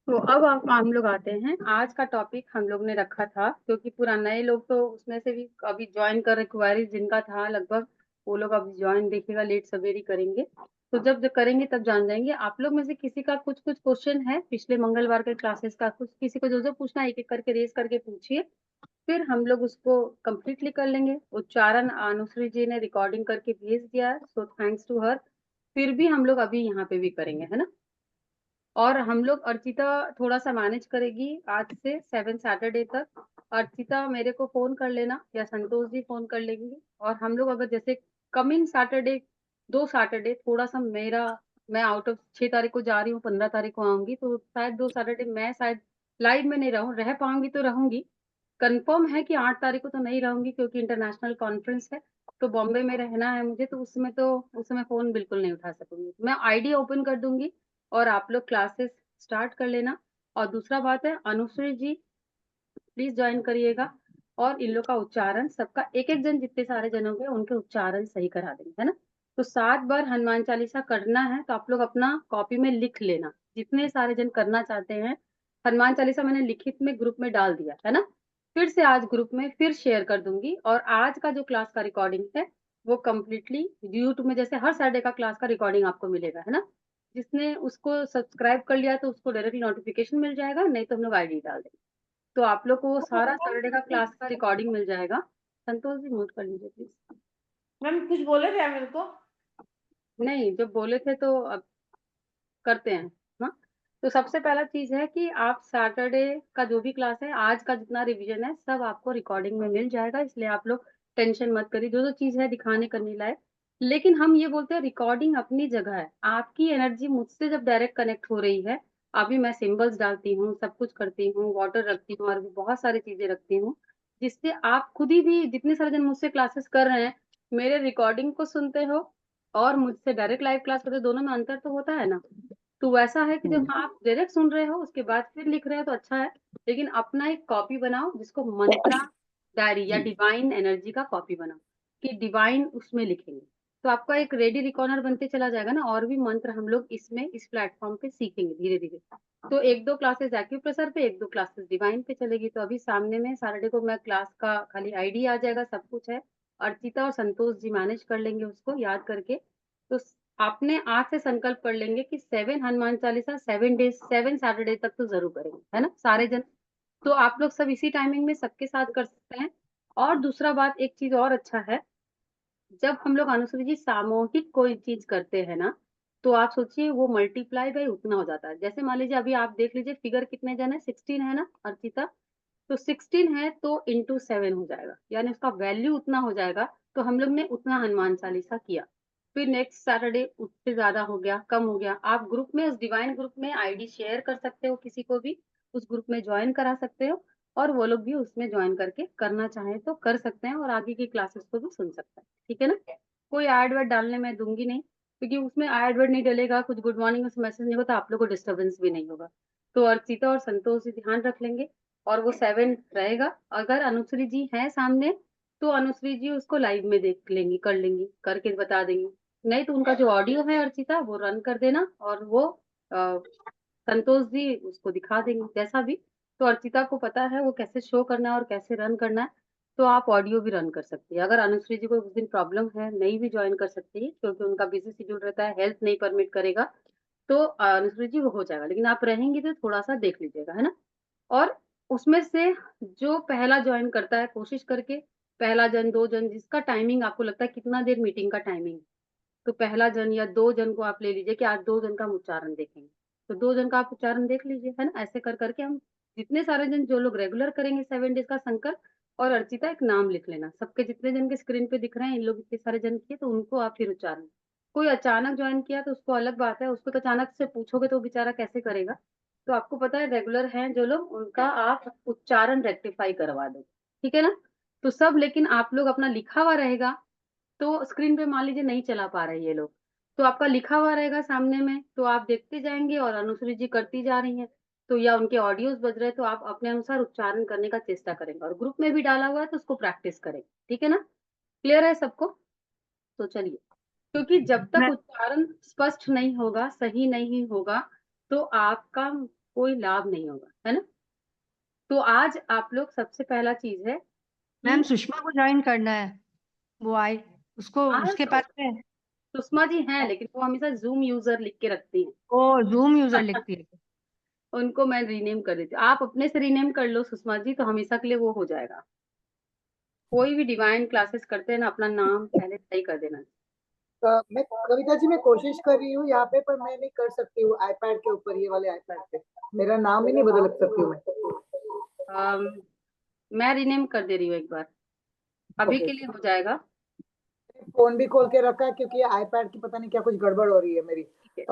तो अब हम लोग आते हैं। आज का टॉपिक हम लोग ने रखा था, क्योंकि पूरा नए लोग तो उसमें से भी अभी ज्वाइन कर रहे, क्वेरीज जिनका था लगभग, वो लोग अभी ज्वाइन देखिएगा लेट सवेर ही करेंगे। तो जब करेंगे तब जान जाएंगे। आप लोग में से किसी का कुछ कुछ क्वेश्चन है पिछले मंगलवार के क्लासेस का, कुछ किसी को जो जो पूछना है एक एक करके रेज करके पूछिए, फिर हम लोग उसको कंप्लीटली कर लेंगे। उच्चारण अनुश्री जी ने रिकॉर्डिंग करके भेज दिया है, सो थैंक्स टू हर। फिर भी हम लोग अभी यहाँ पे भी करेंगे, है ना। और हम लोग, अर्चिता थोड़ा सा मैनेज करेगी आज से 7 सैटरडे तक। अर्चिता मेरे को फोन कर लेना या संतोष जी फोन कर लेंगे। और हम लोग अगर जैसे कमिंग सैटरडे, 2 सैटरडे थोड़ा सा मेरा, मैं आउट ऑफ 6 तारीख को जा रही हूँ, 15 तारीख को आऊंगी, तो शायद 2 सैटरडे मैं शायद लाइव में नहीं रहूँ, रह पाऊंगी तो रहूंगी। कंफर्म है कि 8 तारीख को तो नहीं रहूंगी, क्योंकि इंटरनेशनल कॉन्फ्रेंस है, तो बॉम्बे में रहना है मुझे, तो उस समय फोन बिल्कुल नहीं उठा सकूंगी। मैं आईडी ओपन कर दूंगी और आप लोग क्लासेस स्टार्ट कर लेना। और दूसरा बात है, अनुश्री जी प्लीज ज्वाइन करिएगा। और इन लोग का उच्चारण सबका, एक एक जन जितने सारे जन होंगे उनके उच्चारण सही करा देंगे, है ना। तो 7 बार हनुमान चालीसा करना है, तो आप लोग अपना कॉपी में लिख लेना, जितने सारे जन करना चाहते हैं। हनुमान चालीसा मैंने लिखित में ग्रुप में डाल दिया है ना। फिर से आज ग्रुप में फिर शेयर कर दूंगी। और आज का जो क्लास का रिकॉर्डिंग है वो कम्प्लीटली यूट्यूब में, जैसे हर सैटरडे का क्लास का रिकॉर्डिंग आपको मिलेगा, है ना। जिसने उसको सब्सक्राइब कर लिया तो उसको डायरेक्टली नोटिफिकेशन मिल जाएगा, नहीं तो हम लोग आईडी डाल देंगे। तो आप लोग को वो सारा सैटरडे का क्लास का रिकॉर्डिंग मिल जाएगा। संतोष जी म्यूट कर लीजिए प्लीज। मैम कुछ बोले थे मेरे को। नहीं, जो बोले थे तो अब करते हैं। हाँ, तो सबसे पहला चीज है कि आप सैटरडे का जो भी क्लास है, आज का जितना रिवीजन है सब आपको रिकॉर्डिंग में मिल जाएगा, इसलिए आप लोग टेंशन मत करिए। जो जो चीज है दिखाने करने लायक, लेकिन हम ये बोलते हैं रिकॉर्डिंग अपनी जगह है। आपकी एनर्जी मुझसे जब डायरेक्ट कनेक्ट हो रही है, अभी मैं सिंबल्स डालती हूँ, सब कुछ करती हूँ, वाटर रखती हूँ और भी बहुत सारी चीजें रखती हूँ, जिससे आप खुद ही भी, जितने सारे जन मुझसे क्लासेस कर रहे हैं, मेरे रिकॉर्डिंग को सुनते हो और मुझसे डायरेक्ट लाइव क्लास करते हो, दोनों में अंतर तो होता है ना। तो वैसा है कि जब आप डायरेक्ट सुन रहे हो उसके बाद फिर लिख रहे हो तो अच्छा है, लेकिन अपना एक कॉपी बनाओ जिसको मंत्रा डायरी या डिवाइन एनर्जी का कॉपी बनाओ, कि डिवाइन उसमें लिखेंगे। तो आपका एक रेडी रिकॉर्डर बनते चला जाएगा ना, और भी मंत्र हम लोग इसमें इस प्लेटफॉर्म पे सीखेंगे धीरे धीरे। तो एक दो क्लासेस एक्यूप्रेशर पे, एक दो क्लासेस डिवाइन पे चलेगी। तो अभी सामने में सैटरडे को मैं क्लास का खाली आईडी आ जाएगा, सब कुछ है। अर्चिता और संतोष जी मैनेज कर लेंगे उसको याद करके। तो आपने आज से संकल्प कर लेंगे कि 7 हनुमान चालीसा 7 डेज, 7 सैटरडे तक तो जरूर करेंगे, है ना सारे जन। तो आप लोग सब इसी टाइमिंग में सबके साथ कर सकते हैं। और दूसरा बात, एक चीज और अच्छा है, जब हम लोग अनुसूची जी सामूहिक कोई चीज करते हैं ना, तो आप सोचिए वो मल्टीप्लाई बाई उतना हो जाता है। जैसे मान लीजिए अभी आप देख लीजिए फिगर कितने जन है, 16 है ना अर्चिता। तो 16 है तो इंटू 7 हो जाएगा, यानी उसका वैल्यू उतना हो जाएगा। तो हम लोग ने उतना हनुमान चालीसा किया। फिर नेक्स्ट सैटरडे उससे ज्यादा हो गया, कम हो गया, आप ग्रुप में, उस डिवाइन ग्रुप में आईडी शेयर कर सकते हो, किसी को भी उस ग्रुप में ज्वाइन करा सकते हो। और वो लोग भी उसमें ज्वाइन करके करना चाहें तो कर सकते हैं, और आगे की क्लासेस को भी सुन सकते हैं, ठीक है ना। कोई एड वर्ड डालने में दूंगी नहीं, क्योंकि उसमें एड वर्ड नहीं डलेगा, कुछ गुड मॉर्निंग उस मैसेज नहीं होगा, तो आप लोग को डिस्टर्बेंस भी नहीं होगा। तो अर्चिता और संतोष जी ध्यान रख लेंगे। और वो 7 रहेगा। अगर अनुश्री जी है सामने, तो अनुश्री जी उसको लाइव में देख लेंगी, कर लेंगी, करके बता देंगी। नहीं तो उनका जो ऑडियो है अर्चिता, वो रन कर देना, और वो संतोष जी उसको दिखा देंगे जैसा भी। तो अर्चिता को पता है वो कैसे शो करना है और कैसे रन करना है। तो आप ऑडियो भी रन कर सकती है। अगर अनुश्री जी को उस दिन प्रॉब्लम है, नहीं भी ज्वाइन कर सकती है क्योंकि उनका बिजी शेड्यूल रहता है, हेल्थ नहीं परमिट करेगा, तो अनुश्री जी वो हो जाएगा, लेकिन आप रहेंगी तो थोड़ा सा देख लीजिएगा, है ना। और उसमें से जो पहला ज्वाइन करता है, कोशिश करके पहला जन, दो जन, जिसका टाइमिंग आपको लगता है कितना देर मीटिंग का टाइमिंग, तो पहला जन या 2 जन को आप ले लीजिए कि आज 2 जन का हम उच्चारण देखेंगे। तो 2 जन का आप उच्चारण देख लीजिए, है ना। ऐसे कर करके हम जितने सारे जन, जो लोग रेगुलर करेंगे 7 डेज का संकल्प। और अर्चिता एक नाम लिख लेना, सबके जितने जन के स्क्रीन पे दिख रहे हैं, इन लोग इतने सारे जन किए तो उनको आप फिर उच्चारण। कोई अचानक ज्वाइन किया तो उसको अलग बात है, उसको तो अचानक से पूछोगे तो वो बेचारा कैसे करेगा। तो आपको पता है रेगुलर हैं जो लोग, उनका आप उच्चारण रेक्टिफाई करवा दो, ठीक है ना। तो सब, लेकिन आप लोग अपना लिखा हुआ रहेगा, तो स्क्रीन पे मान लीजिए नहीं चला पा रहे ये लोग, तो आपका लिखा हुआ रहेगा सामने में, तो आप देखते जाएंगे और अनुश्री जी करती जा रही हैं। तो या उनके ऑडियोज बज रहे हैं, तो आप अपने अनुसार उच्चारण करने का चेष्टा करेंगे, और ग्रुप में भी डाला हुआ है तो उसको प्रैक्टिस करेंगे, ठीक है ना। क्लियर है सबको। तो चलिए, क्योंकि जब तक मैं उच्चारण स्पष्ट नहीं होगा, सही नहीं होगा, तो आपका कोई लाभ नहीं होगा, है ना? तो आज आप लोग सबसे पहला चीज़ है मैम कि सुषमा को ज्वाइन करना है, वो आई, उसको हाँ, उसके तो पास है। सुषमा जी हैं, लेकिन वो हमेशा ज़ूम यूज़र लिख के रखती हैं। वो जूम यूजर लिखती है। उनको मैं रीनेम कर देती हूँ। आप अपने से रीनेम कर लो सुषमा जी, तो हमेशा के लिए वो हो जाएगा। कोई भी डिवाइन क्लासेस करते हैं ना, अपना नाम पहले सही कर देना। मैं कविता जी मैं कोशिश कर रही हूँ यहाँ पे, पर मैं नहीं कर सकती हूँ आईपैड के ऊपर, ये वाले आईपैड पे मेरा नाम ही नहीं बदल सकती हूँ मैं। मैं रीनेम कर दे रही हूँ एक बार, अभी ओके, के लिए हो जाएगा। फोन भी खोल के रखा है क्योंकि आईपैड की पता नहीं क्या कुछ गड़बड़ हो रही है मेरी ठीक है,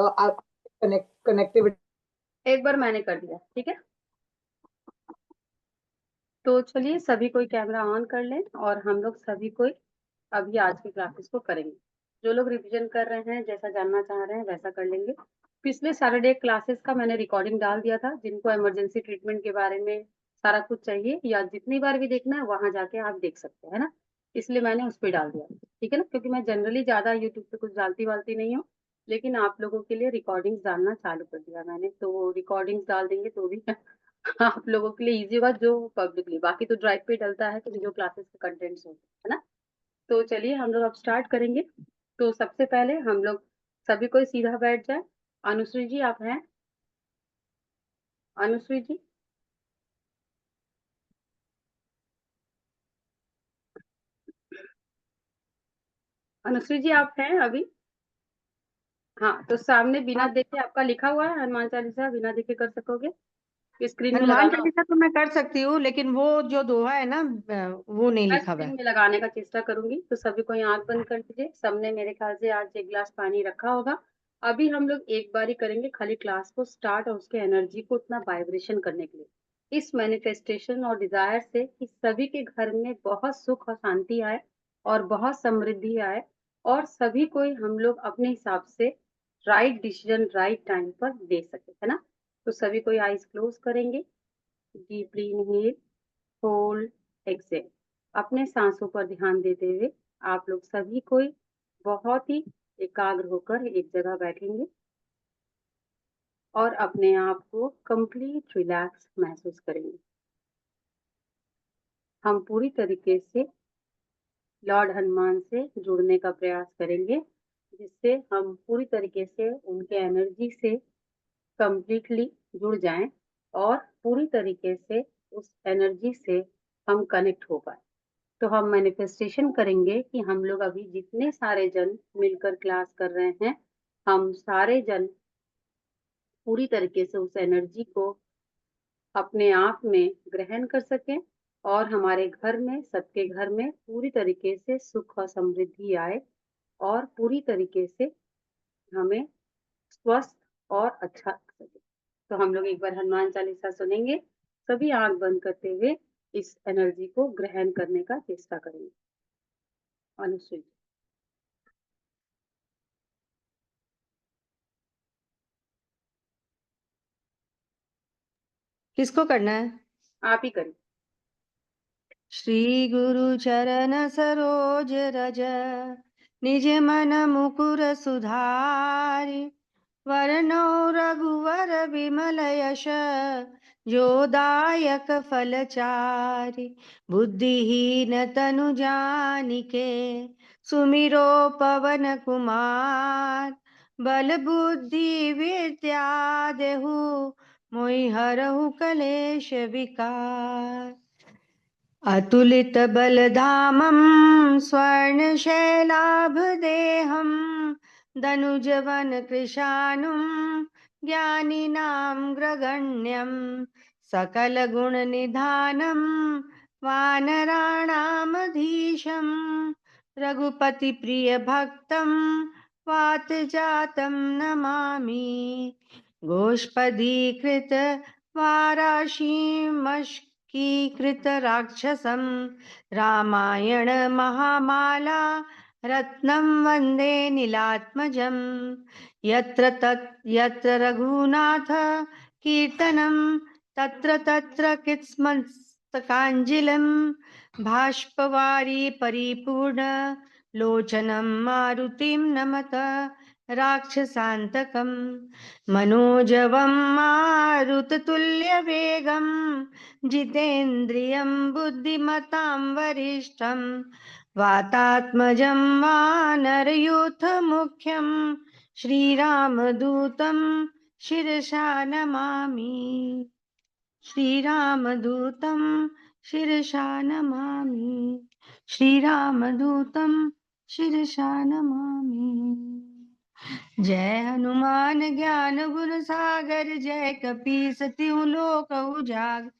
कनेक्टिविटी। एक बार मैंने कर दिया, ठीक है। तो चलिए सभी कोई कैमरा ऑन कर लें और हम लोग सभी कोई अभी आज की क्लासेस को करेंगे। जो लोग रिवीजन कर रहे हैं, जैसा जानना चाह रहे हैं वैसा कर लेंगे। पिछले सैटरडे क्लासेस का मैंने रिकॉर्डिंग डाल दिया था, जिनको इमरजेंसी ट्रीटमेंट के बारे में सारा कुछ चाहिए या जितनी बार भी देखना है वहां जाके आप देख सकते हैं, है ना? इसलिए मैंने उस पर डाल दिया, ठीक है ना, क्योंकि मैं जनरली ज्यादा यूट्यूब पे कुछ डालती वालती नहीं हूँ, लेकिन आप लोगों के लिए रिकॉर्डिंग्स डालना चालू कर दिया मैंने, तो रिकॉर्डिंग्स डाल देंगे तो भी आप लोगों के लिए इजी होगा, जो पब्लिकली, बाकी तो ड्राइव पे डलता है कि जो क्लासेस के कंटेंट्स होते हैं, है ना? तो चलिए हम लोग अब स्टार्ट करेंगे। तो सबसे पहले हम लोग सभी कोई सीधा बैठ जाए। अनुश्री जी आप हैं? अनुश्री जी, अनुश्री जी आप हैं अभी? हाँ, तो सामने बिना हाँ, देखे आपका लिखा हुआ है हनुमान चालीसा, बिना देखे कर सकोगे? स्क्रीन में हनुमान लगाना होगा। चालीसा तो मैं कर सकती हूँ, लेकिन वो जो दोहा है ना, वो नहीं मैं लिखा हुआ स्क्रीन है। में लगाने का चेष्टा करूंगी, तो सभी को आंख बंद कर दीजिए। सबने मेरे ख्याल से आज एक गिलास पानी रखा होगा। अभी हम लोग एक बारी करेंगे खाली क्लास को स्टार्ट और उसके एनर्जी को उतना वाइब्रेशन करने के लिए, इस मैनिफेस्टेशन और डिजायर से कि सभी के घर में बहुत सुख और शांति आए और बहुत समृद्धि आए, और सभी कोई हम लोग अपने हिसाब से राइट डिसीजन राइट टाइम पर दे सके, है ना? तो सभी कोई आईज क्लोज करेंगे, डीपली इनहेल, होल्ड, एक्सेल। अपने सांसों पर ध्यान देते हुए आप लोग सभी कोई बहुत ही एकाग्र होकर एक जगह बैठेंगे और अपने आप को कंप्लीट रिलैक्स महसूस करेंगे। हम पूरी तरीके से लॉर्ड हनुमान से जुड़ने का प्रयास करेंगे, जिससे हम पूरी तरीके से उनके एनर्जी से कंप्लीटली जुड़ जाएं और पूरी तरीके से उस एनर्जी से हम कनेक्ट हो पाए। तो हम मैनिफेस्टेशन करेंगे कि हम लोग अभी जितने सारे जन मिलकर क्लास कर रहे हैं, हम सारे जन पूरी तरीके से उस एनर्जी को अपने आप में ग्रहण कर सकें और हमारे घर में, सबके घर में पूरी तरीके से सुख और समृद्धि आए और पूरी तरीके से हमें स्वस्थ और अच्छा लग सके। तो हम लोग एक बार हनुमान चालीसा सुनेंगे, सभी आंख बंद करते हुए इस एनर्जी को ग्रहण करने का चेष्टा करेंगे। अनुश्री, किसको करना है? आप ही करिए। श्री गुरु चरण सरोज रज, निज मन मुकुर सुधारि, वरनौ रघुवर विमल यश, जो दायक फल चारि। बुद्धिहीन तनु जानिके, सुमिरो पवन कुमार। बल बुद्धि विद्या देहु, मोहि हरहु कलेश विकार। अतुलित बलधामं स्वर्णशैलाभदेहं, दनुजवन कृशानुं ज्ञानिनां ग्रगण्यं, सकलगुणनिधानं वानराणामधीशं, रघुपतिप्रियभक्तं वातजातं नमामि। गोष्पदीकृत वाराशीमश्कीकृत राक्षसं, रामायण महामाला रत्नं वन्दे नीलात्मजं। यत्र रघुनाथ कीर्तनं, तत्र तत्र कृत्स्मस्तकाञ्जलिं, बाष्पवारि परिपूर्ण लोचनं मारुतिं नमत। राक्षसान्तकं मनोजवं मारुततुल्यवेगं जितेन्द्रियं बुद्धिमतां वरिष्ठं वातात्मजं वानरयूथमुख्यं श्रीरामदूतं शिरसा नमामि। श्रीरामदूतं शिरसा नमामि। श्रीरामदूतं शिरसा नमामि। जय हनुमान ज्ञान गुण सागर, जय कपीस तिहु लोक उजागर।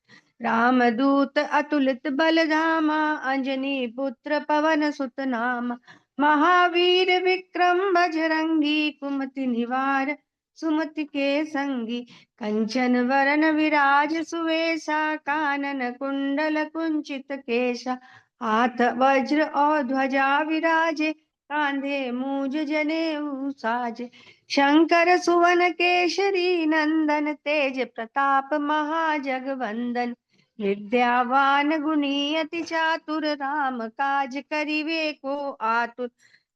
रामदूत अतुलित बल धामा, अंजनी पुत्र पवन सुत नामा। महावीर विक्रम बजरंगी, कुमति निवार सुमति के संगी। कंचन वरन विराज सुवेशा, कानन कुंडल कुंचित केशा। हाथ वज्र और ध्वजा विराजे, कांधे मूज जनेऊ साजे। शंकर सुवन केशरी नंदन, तेज प्रताप महाजगवंदन। विद्यावान गुणी अति चातुर, राम काज करिवे को आतुर।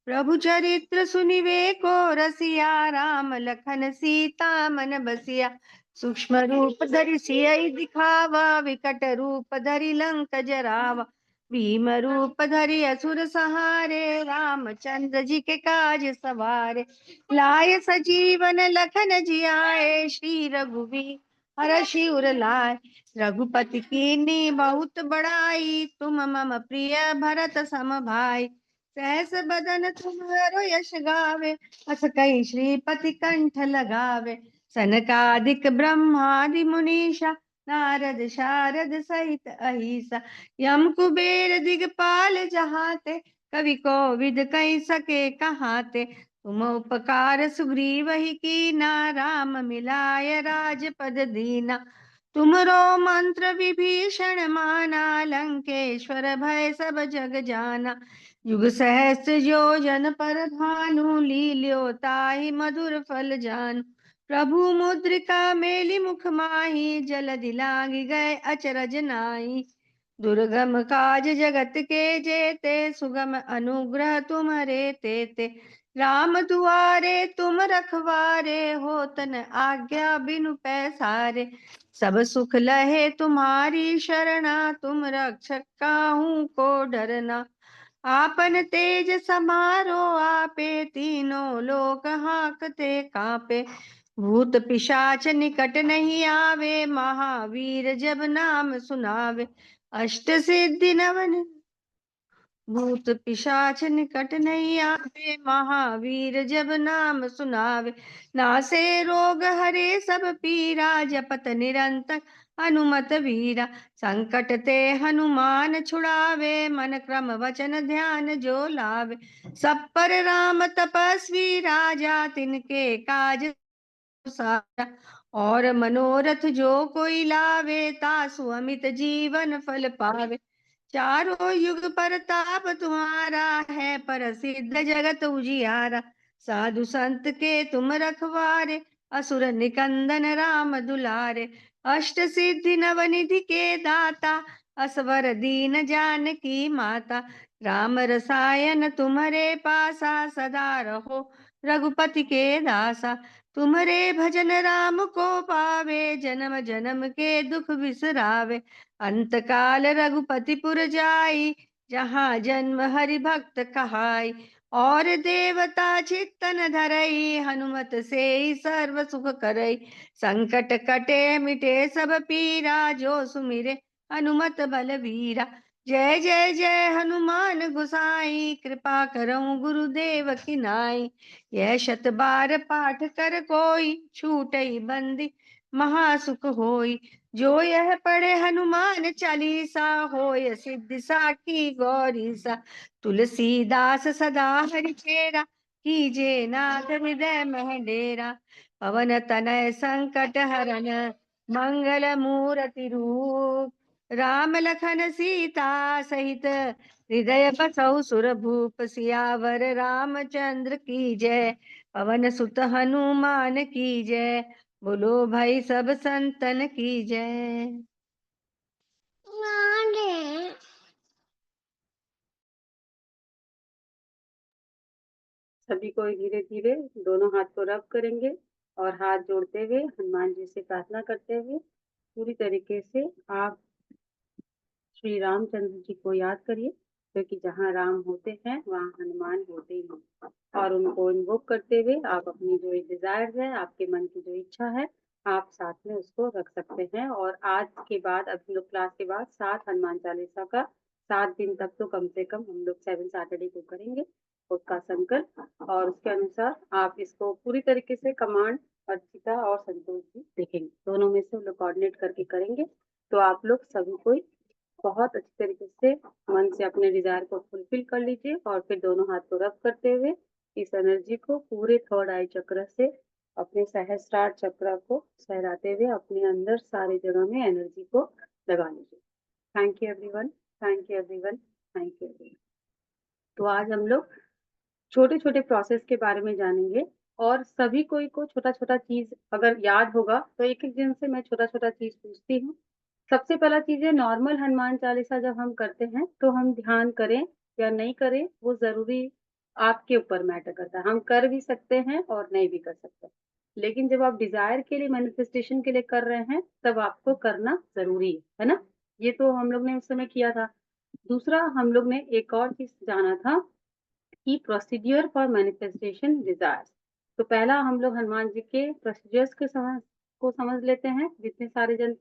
प्रभु चरित्र सुनिवे को रसिया, राम लखन सीता मन बसिया। सूक्ष्म रूप धरि सियहि दिखावा, विकट रूप धरि लंक जरावा। भीम रूप धरि असुर सहारे, रामचंद्र जी के काज सवारे। लाय सजीवन लखन जियाए, श्री रघुवीर हरषि उर लाए। रघुपति कीन्ही बहुत बड़ाई, तुम मम प्रिय भरत सम भाई। सहस बदन तुम्हारो यश गावे, अस कहि श्रीपति कंठ लगावे। सनकादिक ब्रह्मादि मुनीषा, नारद शारद सहित अहिसा। यम कुबेर दिगपाल जहाते, कवि कोविद कहि सके कहाते। तुम उपकार सुग्रीवहि कीना, राम मिलाय राजपद दीना। तुमरो मंत्र विभीषण माना, लंकेश्वर भय सब जग जाना। युग सहस्त्र योजन पर भानु, लील्यो ताहि मधुर फल जानु। प्रभु मुद्रिका मेलि मुख माहि, जलधि लांघि गए अचरज नाहि। दुर्गम काज जगत के जेते, सुगम अनुग्रह तुम्हरे तेते। राम दुआरे तुम रखवारे, होत न आज्ञा बिनु पैसारे। सब सुख लहे तुम्हारी शरणा, तुम रक्षक काहू को डरना। आपन तेज समारो आपे, तीनों लोक हांकते कांपे। भूत पिशाच निकट नहीं आवे, महावीर जब नाम सुनावे। अष्ट सिद्धि नवन भूत पिशाच निकट नहीं आवे, महावीर जब नाम सुनावे। नासे रोग हरे सब पीरा, जपत निरंतर हनुमत वीरा। संकट ते हनुमान छुड़ावे, मन क्रम वचन ध्यान जो लावे। सब पर राम तपस्वी राजा, तिनके काज सारा। और मनोरथ जो कोई लावे, तासु अमित जीवन फल पावे। चारों युग परताप तुम्हारा है, प्रसिद्ध जगत उजियारा। साधु संत के तुम रखवारे, असुर निकंदन राम दुलारे। अष्ट सिद्धि नवनिधि के दाता, असवर दीन जानकी माता। राम रसायन तुम्हारे पासा, सदा रहो रघुपति के दासा। तुम्हारे भजन राम को पावे, जन्म जन्म के दुख बिसरावे। अंत काल रघुपति पुर जाई, जहाँ जन्म हरि भक्त कहाई। और देवता चित्तन धरई, हनुमत से ही सर्व सुख करई। संकट कटे मिटे सब पीरा, जो सुमिरे हनुमत बलवीरा। जय जय जय हनुमान गोसाई, कृपा करऊं गुरुदेव की नाई। यह शत बार पाठ कर कोई, छूटई बंदी महासुख होई। जो यह पढ़े हनुमान चालीसा, होय सिद्धि साखी गौरीसा। तुलसीदास सदा हरि चेरा, कीजे नाथ हृदय मह डेरा। पवन तनय संकट हरन, मंगल मूर्ति रूप। राम लखन सीता सहित, हृदय बसहु सुरभूप। सियावर रामचंद्र की जय, पवन सुत हनुमान की जय। बोलो भाई सब संतन की जय। सभी को धीरे धीरे दोनों हाथ को रब करेंगे और हाथ जोड़ते हुए हनुमान जी से प्रार्थना करते हुए पूरी तरीके से आप श्री रामचंद्र जी को याद करिए, क्योंकि जहाँ राम होते हैं वहाँ हनुमान होते ही हैं। और उनको इन्वोक करते हुए आप अपनी जो डिजायर है, आपके मन की जो इच्छा है, आप साथ में उसको रख सकते हैं। और आज के बाद, अभी लोग क्लास के बाद 7 हनुमान चालीसा का 7 दिन तक तो कम से कम हम लोग 7 सैटरडे को करेंगे उसका संकल्प। और उसके अनुसार आप इसको पूरी तरीके से कमांड अर्चिता और संतोष जी देखेंगे, दोनों में से हम लोग कोऑर्डिनेट करके करेंगे। तो आप लोग सभी कोई बहुत अच्छी तरीके से मन से अपने डिजायर को फुलफिल कर लीजिए और फिर दोनों हाथ को रब करते हुए इस एनर्जी को पूरे थर्ड आई चक्र से अपने सहस्त्रार चक्र को सहराते हुए अपने अंदर सारी जगह में एनर्जी को लगा लीजिए। Thank you everyone, thank you everyone, thank you everyone. तो आज हम लोग छोटे छोटे प्रोसेस के बारे में जानेंगे और सभी कोई को छोटा छोटा चीज अगर याद होगा तो एक एक दिन से मैं छोटा छोटा चीज पूछती हूँ। सबसे पहला चीज है, नॉर्मल हनुमान चालीसा जब हम करते हैं तो हम ध्यान करें या नहीं करें वो जरूरी आपके ऊपर मैटर करता है। हम कर भी सकते हैं और नहीं भी कर सकते, लेकिन जब आप डिजायर के लिए, मैनिफेस्टेशन के लिए कर रहे हैं तब आपको करना जरूरी है ना। ये तो हम लोग ने उस समय किया था। दूसरा, हम लोग ने एक और चीज जाना था कि प्रोसीड्यूर फॉर मैनिफेस्टेशन डिजायर्स। तो पहला हम लोग हनुमान जी के प्रोसीजर्स को समझ लेते हैं। जितने सारे जन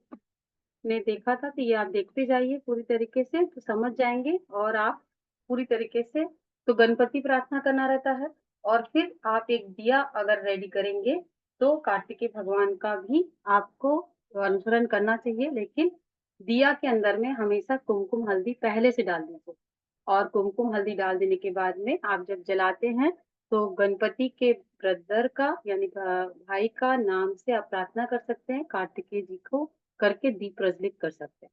ने देखा था तो ये आप देखते जाइए पूरी तरीके से, तो समझ जाएंगे। और आप पूरी तरीके से, तो गणपति प्रार्थना करना रहता है और फिर आप एक दिया अगर रेडी करेंगे तो कार्तिकेय भगवान का भी आपको अनुसरण करना चाहिए, लेकिन दिया के अंदर में हमेशा कुमकुम हल्दी पहले से डाल दीजिए। और कुमकुम हल्दी डाल देने के बाद में आप जब जलाते हैं तो गणपति के ब्रदर का यानी भाई का नाम से आप प्रार्थना कर सकते हैं, कार्तिकेय जी को करके दीप प्रज्वलित कर सकते हैं।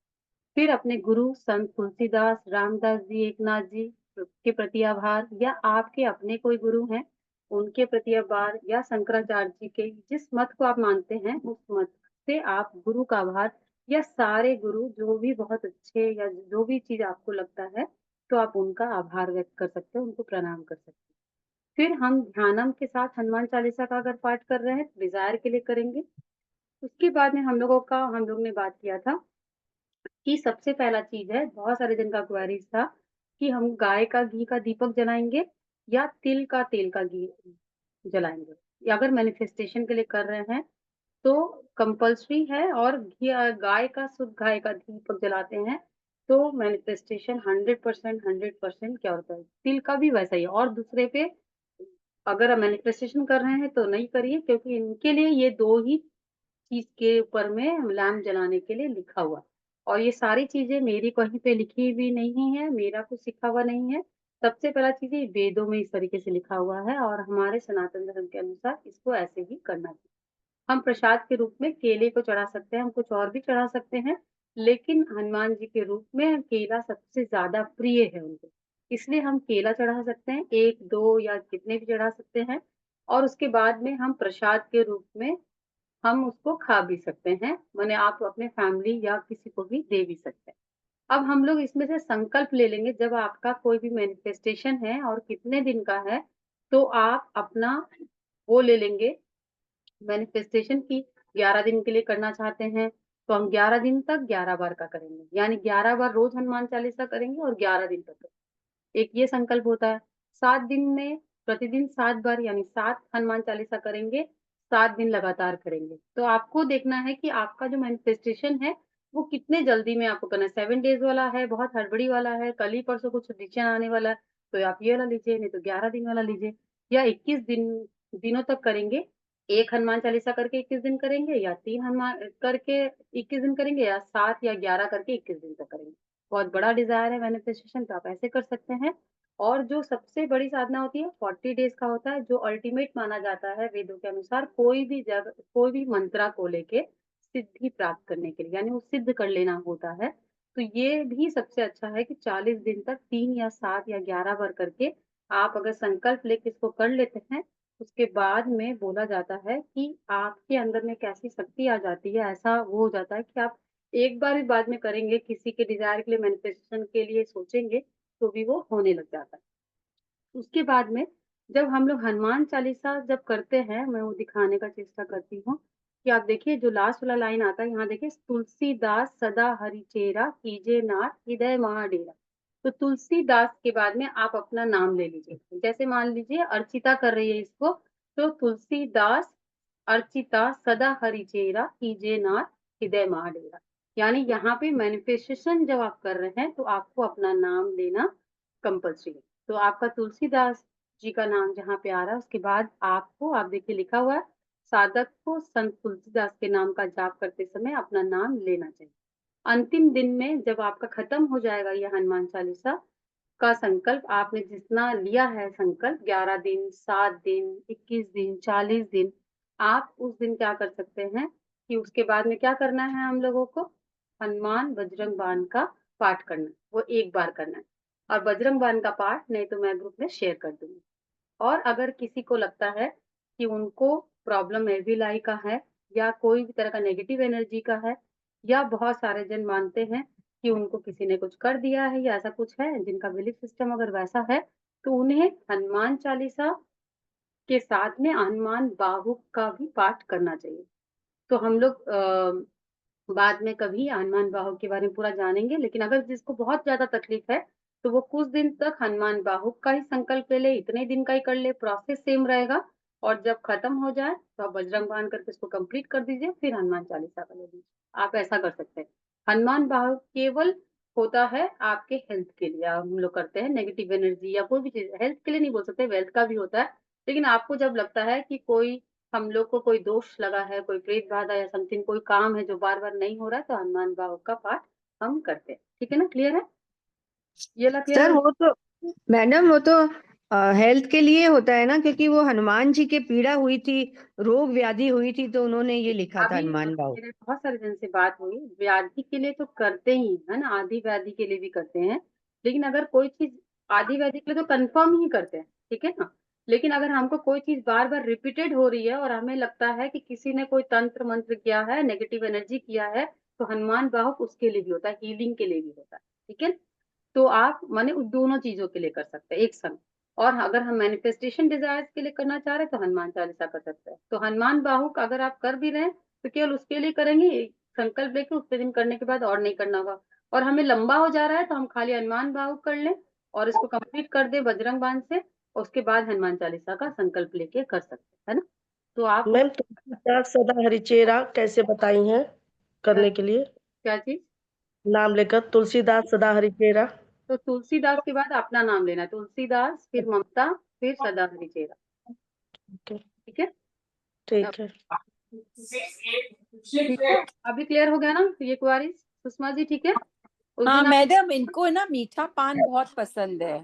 फिर अपने गुरु संत तुलसीदास, रामदास जी, एकनाथ जी के प्रति आभार, या आपके अपने कोई गुरु हैं उनके प्रति आभार, या शंकराचार्य जी के, जिस मत को आप मानते हैं उस मत से आप गुरु का आभार, या सारे गुरु जो भी बहुत अच्छे या जो भी चीज आपको लगता है तो आप उनका आभार व्यक्त कर सकते हैं, उनको प्रणाम कर सकते हैं। फिर हम ध्यानम के साथ हनुमान चालीसा का अगर पाठ कर रहे हैं तो डिजायर के लिए करेंगे। उसके बाद में हम लोग ने बात किया था कि सबसे पहला चीज है, बहुत सारे दिन का क्वेरीज था कि हम गाय का घी का दीपक जलाएंगे या तिल का तेल का घी जलाएंगे। या अगर मैनिफेस्टेशन के लिए कर रहे हैं तो कंपल्सरी है। और घी, गाय का, शुद्ध गाय का दीपक जलाते हैं तो मैनिफेस्टेशन 100% क्या होता है। तिल का भी वैसा ही है। और दूसरे पे अगर मैनिफेस्टेशन कर रहे हैं तो नहीं करिए, क्योंकि इनके लिए ये दो ही चीज के ऊपर में लैम्प जलाने के लिए लिखा हुआ। और ये सारी चीजें मेरी कहीं पे लिखी हुई नहीं है, मेरा कुछ सीखा हुआ नहीं है। सबसे पहला चीज ये वेदों में इस तरीके से लिखा हुआ है और हमारे सनातन धर्म के अनुसार इसको ऐसे ही करना चाहिए। हम प्रसाद के रूप में केले को चढ़ा सकते हैं, हम कुछ और भी चढ़ा सकते हैं, लेकिन हनुमान जी के रूप में केला सबसे ज्यादा प्रिय है उनको, इसलिए हम केला चढ़ा सकते हैं, एक दो या कितने भी चढ़ा सकते हैं। और उसके बाद में हम प्रसाद के रूप में हम उसको खा भी सकते हैं, माने आप अपने फैमिली या किसी को भी दे भी सकते हैं। अब हम लोग इसमें से संकल्प ले लेंगे, जब आपका कोई भी मैनिफेस्टेशन है और कितने दिन का है तो आप अपना वो ले लेंगे मैनिफेस्टेशन की। 11 दिन के लिए करना चाहते हैं तो हम 11 दिन तक 11 बार का करेंगे, यानी 11 बार रोज हनुमान चालीसा करेंगे और 11 दिन तक करेंगे। एक ये संकल्प होता है। 7 दिन में प्रतिदिन 7 बार यानी 7 हनुमान चालीसा करेंगे, 7 दिन लगातार करेंगे। तो आपको देखना है कि आपका जो मैनिफेस्टेशन है वो कितने जल्दी में आपको करना है। 7 डेज वाला है, बहुत हड़बड़ी वाला है, कल ही परसों कुछ डिसीजन आने वाला है, तो आप ये वाला लीजिए, नहीं तो 11 दिन वाला लीजिए। या 21 दिनों तक करेंगे, एक हनुमान चालीसा करके 21 दिन करेंगे, या 3 हनुमान करके 21 दिन करेंगे, या 7 या 11 करके 21 दिन तक करेंगे। बहुत बड़ा डिजायर है मैनिफेस्टेशन, तो आप ऐसे कर सकते हैं। और जो सबसे बड़ी साधना होती है 40 डेज का होता है, जो अल्टीमेट माना जाता है वेदों के अनुसार, कोई भी मंत्रा को लेके सिद्धि प्राप्त करने के लिए, यानी वो सिद्ध कर लेना होता है। तो ये भी सबसे अच्छा है कि 40 दिन तक 3 या 7 या 11 बार करके आप अगर संकल्प लेके इसको कर लेते हैं, उसके बाद में बोला जाता है कि आपके अंदर में कैसी शक्ति आ जाती है। ऐसा वो हो जाता है कि आप एक बार भी बाद में करेंगे, किसी के डिजायर के लिए, मैनिफेस्टेशन के लिए सोचेंगे तो भी वो होने लग जाता है। उसके बाद में जब हम लोग हनुमान चालीसा जब करते हैं, मैं वो दिखाने का चेष्टा करती हूँ कि आप देखिए जो लास्ट वाला लाइन आता है, यहाँ देखिए, तुलसीदास सदा हरिचेरा कीजे नाथ हृदय महाडेरा। तो तुलसीदास के बाद में आप अपना नाम ले लीजिए। जैसे मान लीजिए अर्चिता कर रही है इसको, तो तुलसीदास अर्चिता सदा हरिचेरा कीजे नाथ हृदय महाडेरा। यानी यहाँ पे मैनिफेस्टेशन जब आप कर रहे हैं तो आपको अपना नाम लेना कंपल्सरी है। तो आपका तुलसीदास जी का नाम जहाँ पे आ रहा है, उसके बाद आपको, आप देखिए लिखा हुआ है, साधक को संत तुलसीदास के नाम का जाप करते समय अपना नाम लेना चाहिए। अंतिम दिन में जब आपका खत्म हो जाएगा ये हनुमान चालीसा का संकल्प, आपने जितना लिया है संकल्प, 11 दिन, 7 दिन, 21 दिन, 40 दिन, आप उस दिन क्या कर सकते हैं कि उसके बाद में क्या करना है हम लोगों को, हनुमान बजरंग बाण का पाठ करना है। वो एक बार करना है। और बजरंग बाण का पाठ नहीं तो मैं ग्रुप में शेयर कर दूंगी। और अगर किसी को लगता है कि उनको प्रॉब्लम एविल का है, या कोई भी तरह का नेगेटिव एनर्जी का है, या बहुत सारे जन मानते हैं कि उनको किसी ने कुछ कर दिया है या ऐसा कुछ है, जिनका बिलीफ सिस्टम अगर वैसा है, तो उन्हें हनुमान चालीसा के साथ में हनुमान बाहुक का भी पाठ करना चाहिए। तो हम लोग बाद में कभी हनुमान बाहुक के बारे में पूरा जानेंगे। लेकिन अगर जिसको बहुत ज्यादा तकलीफ है, तो वो कुछ दिन तक हनुमान बाहुक का ही संकल्प ले ले, इतने दिन का ही कर ले, प्रोसेस सेम रहेगा। और जब खत्म हो जाए तो आप बजरंग बाण करके उसको कंप्लीट कर दीजिए, फिर हनुमान चालीसा का ले लीजिए। आप ऐसा कर सकते हैं। हनुमान बाहुक केवल होता है आपके हेल्थ के लिए, हम लोग करते हैं नेगेटिव एनर्जी या कोई भी चीज, हेल्थ के लिए नहीं बोल सकते, वेल्थ का भी होता है। लेकिन आपको जब लगता है कि कोई, हम लोग को कोई दोष लगा है, कोई प्रेत बाधा या समथिंग, कोई काम है जो बार बार नहीं हो रहा है, तो हनुमान बाहुक का पाठ हम करते हैं। ठीक है ना, क्लियर है? ये ला क्लियर सर है? वो तो मैडम वो तो हेल्थ के लिए होता है ना, क्योंकि वो हनुमान जी के पीड़ा हुई थी, रोग व्याधि हुई थी, तो उन्होंने ये लिखा था अभी हनुमान बाहुक। मेरे बहुत सारे जन से बात हुई, व्याधि के लिए तो करते ही है ना, आधी व्याधि के लिए भी करते हैं। लेकिन अगर कोई चीज आधी व्याधि के लिए तो कंफर्म ही करते हैं, ठीक है ना। लेकिन अगर हमको कोई चीज बार बार रिपीटेड हो रही है और हमें लगता है कि किसी ने कोई तंत्र मंत्र किया है, नेगेटिव एनर्जी किया है, तो हनुमान बाहुक उसके लिए भी होता है, हीलिंग के लिए भी होता है। ठीक है। तो आप माने उन दोनों चीजों के लिए कर सकते हैं एक संग। और अगर हम मैनिफेस्टेशन डिजायर्स के लिए करना चाह रहे हैं, तो हनुमान चालीसा कर सकते हैं। तो हनुमान बाहुक अगर आप कर भी रहे हैं, तो केवल उसके लिए करेंगे, संकल्प लेके उतने दिन करने के बाद और नहीं करना होगा। और हमें लंबा हो जा रहा है, तो हम खाली हनुमान बाहुक कर लें और इसको कंप्लीट कर दे बजरंग बाण से, और उसके बाद हनुमान चालीसा का संकल्प लेके कर सकते हैं, है ना। तो आप मैम तुलसीदास सदा हरिचेरा कैसे बताई हैं करने के लिए? क्या चीज, नाम लेकर तुलसीदास सदा हरिचेरा। तो तुलसीदास के बाद अपना नाम लेना, तुलसीदास, फिर ममता, फिर सदा हरिचेरा। ओके, ठीक है। ठीक है। ठीक है, अभी क्लियर हो गया ना ये क्वारी सुषमा जी? ठीक है। उस हाँ दिन आप मैडम, इनको ना मीठा पान बहुत पसंद है,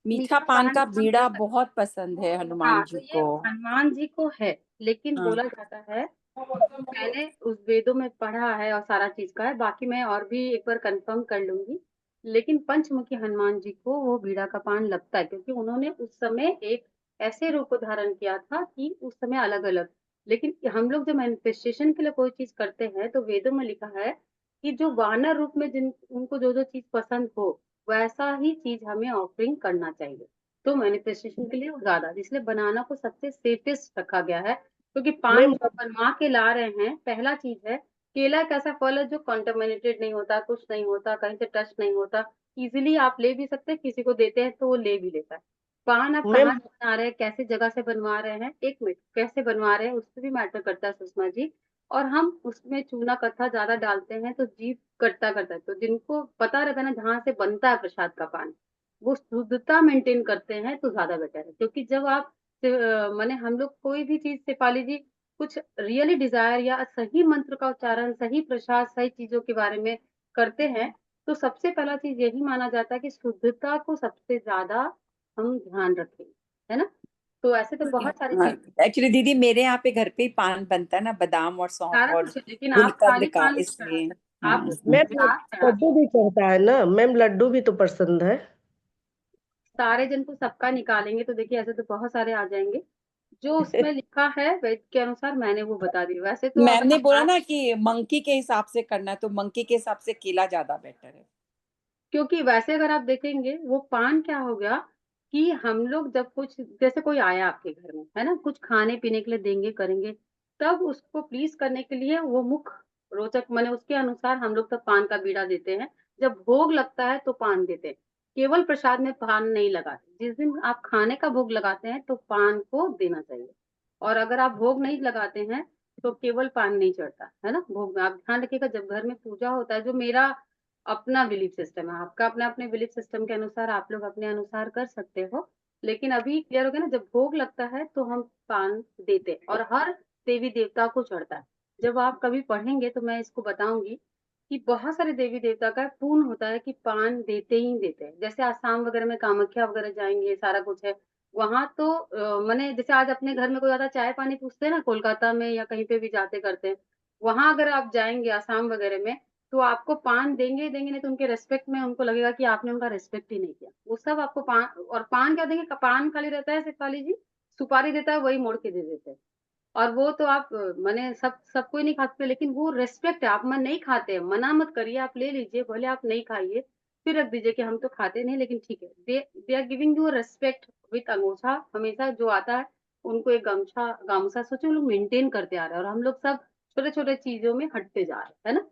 मीठा पान का बीड़ा बहुत पसंद है हनुमान हाँ, जी तो ये को। हनुमान जी को है। लेकिन हाँ। बोला जाता है, मैंने उस वेदों में पढ़ा है और सारा चीज का है, बाकी मैं और भी एक बार कंफर्म कर लूंगी। लेकिन पंचमुखी हनुमान जी को वो बीड़ा का पान लगता है, क्योंकि उन्होंने उस समय एक ऐसे रूप धारण किया था कि उस समय अलग अलग। लेकिन हम लोग जब मैनिफेस्टेशन के लिए कोई चीज करते हैं, तो वेदों में लिखा है कि जो वानर रूप में जिन उनको जो जो चीज पसंद हो, वैसा ही चीज हमें ऑफरिंग करना चाहिए। तो मैनिफेस्टेशन के लिए वो ज्यादा, इसलिए बनाना को सबसे सेफेस्ट रखा गया है। क्योंकि पान मैम जो बनवा के ला रहे हैं, पहला चीज है, केला एक ऐसा फल है जो कंटामिनेटेड नहीं होता, कुछ नहीं होता, कहीं से टच नहीं होता, इजीली आप ले भी सकते हैं, किसी को देते हैं तो वो ले भी लेता है। पान आप मैम कहाँ से बना रहे हैं, कैसे जगह से बनवा रहे हैं, एक मिनट, कैसे बनवा रहे हैं उस पर भी मैटर करता है सुषमा जी। और हम उसमें चूना कत्था ज्यादा डालते हैं तो जीभ कटता करता है। तो जिनको पता रहता है ना जहाँ से बनता है प्रसाद का पान, वो शुद्धता मेंटेन करते हैं तो ज्यादा बेटर है। क्योंकि जब आप माने हम लोग कोई भी चीज से पाली जी, कुछ रियली डिजायर या सही मंत्र का उच्चारण, सही प्रसाद, सही चीजों के बारे में करते हैं, तो सबसे पहला चीज यही माना जाता है कि शुद्धता को सबसे ज्यादा हम ध्यान रखें, है ना। तो ऐसे तो बहुत सारी चीज, एक्चुअली दीदी मेरे यहाँ पे घर पे ही पान बनता है ना, बादाम और सौंफ सारा और कुछ है, लेकिन आप गुलकंद खाली का, पान नहीं चढ़ा इसलिए। सकते, आप मैम प्रसाद चढ़ा सकते। लड्डू भी चढ़ता है ना मैम, लड्डू भी तो पसंद है। सारे जन को सबका निकालेंगे तो देखिए ऐसे तो बहुत सारे आ जाएंगे। जो उसमें लिखा है वेद के अनुसार मैंने वो बता दी। वैसे तो मैम अगर ने बोला आप, ना कि मंकी के हिसाब से करना है, तो मंकी के हिसाब से केला ज्यादा बेटर है। क्योंकि वैसे अगर आप देखेंगे वो पान क्या हो गया, कि हम लोग जब कुछ जैसे कोई आया आपके घर में, है ना, कुछ खाने पीने के लिए देंगे करेंगे, तब उसको प्लीज करने के लिए वो मुख रोचक माने उसके अनुसार हम लोग तब पान का बीड़ा देते हैं। जब भोग लगता है तो पान देते हैं, केवल प्रसाद में पान नहीं लगाते। जिस दिन आप खाने का भोग लगाते हैं तो पान को देना चाहिए, और अगर आप भोग नहीं लगाते हैं तो केवल पान नहीं चढ़ता, है ना, भोग में। आप ध्यान रखिएगा, जब घर में पूजा होता है, जो मेरा अपना बिलीफ सिस्टम है, आपका अपने अपने बिलीफ सिस्टम के अनुसार आप लोग अपने अनुसार कर सकते हो, लेकिन अभी क्लियर हो गया ना, जब भोग लगता है तो हम पान देते हैं, और हर देवी देवता को चढ़ता है। जब आप कभी पढ़ेंगे तो मैं इसको बताऊंगी कि बहुत सारे देवी देवता का पूर्ण होता है कि पान देते ही देते हैं। जैसे आसाम वगैरह में कामाख्या वगैरह जाएंगे, सारा कुछ है वहां तो मैंने जैसे आज अपने घर में कोई ज्यादा चाय पानी पूछते हैं ना, कोलकाता में या कहीं पे भी जाते करते हैं, वहां अगर आप जाएंगे आसाम वगैरह में तो आपको पान देंगे ही देंगे, नहीं तो उनके रेस्पेक्ट में उनको लगेगा कि आपने उनका रेस्पेक्ट ही नहीं किया। वो सब आपको पान, और पान क्या देंगे, पान खाली रहता है सिर्फ खाली जी, सुपारी देता है वही मोड़ के दे देते हैं। और वो तो आप माने सब कोई नहीं खाते, लेकिन वो रेस्पेक्ट है। आप मन नहीं खाते हैं, मना मत करिए, आप ले लीजिए, भले आप नहीं खाइए, फिर रख दीजिए कि हम तो खाते नहीं, लेकिन ठीक है। They are giving you respect with angocha. हमेशा जो आता है उनको एक गमछा गामछा सोचे हम लोग मेंटेन करते आ रहे हैं, और हम लोग सब छोटे छोटे चीजों में हटते जा रहे हैं, है ना।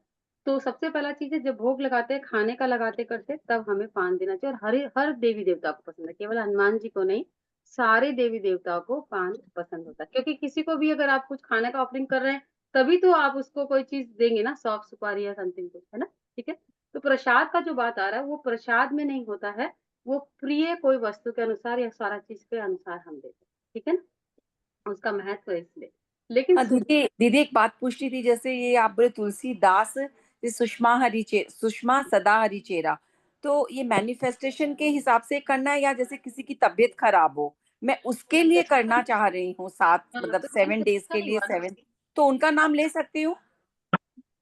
तो सबसे पहला चीज है, जब भोग लगाते हैं खाने का लगाते करते तब हमें पान देना चाहिए। और हर हर देवी देवता को पसंद है, केवल हनुमान जी को नहीं, सारे देवी देवताओं को पान पसंद होता है। क्योंकि किसी को भी अगर आप कुछ खाने का ऑफरिंग कर रहे हैं तभी तो आप उसको कोई चीज देंगे ना, सौंफ सुपारी या समथिंग कुछ, है ना। ठीक है, तो प्रसाद का जो बात आ रहा है वो प्रसाद में नहीं होता है, वो प्रिय कोई वस्तु के अनुसार या सारा चीज के अनुसार हम देते हैं, ठीक है ना, उसका महत्व है इसलिए। लेकिन हाँ दीदी, दीदी एक बात पूछनी थी, जैसे ये आप बोले तुलसीदास, ये सुषमा सदा हरिचेरा, तो ये मैनिफेस्टेशन के हिसाब से करना है या जैसे किसी की तबीयत खराब हो, मैं उसके लिए करना चाह रही हूँ, सात हाँ, मतलब तो 7 days मैनिफेस्टेशन के ही लिए हुआ ना, 7, तो उनका नाम ले सकती हूँ?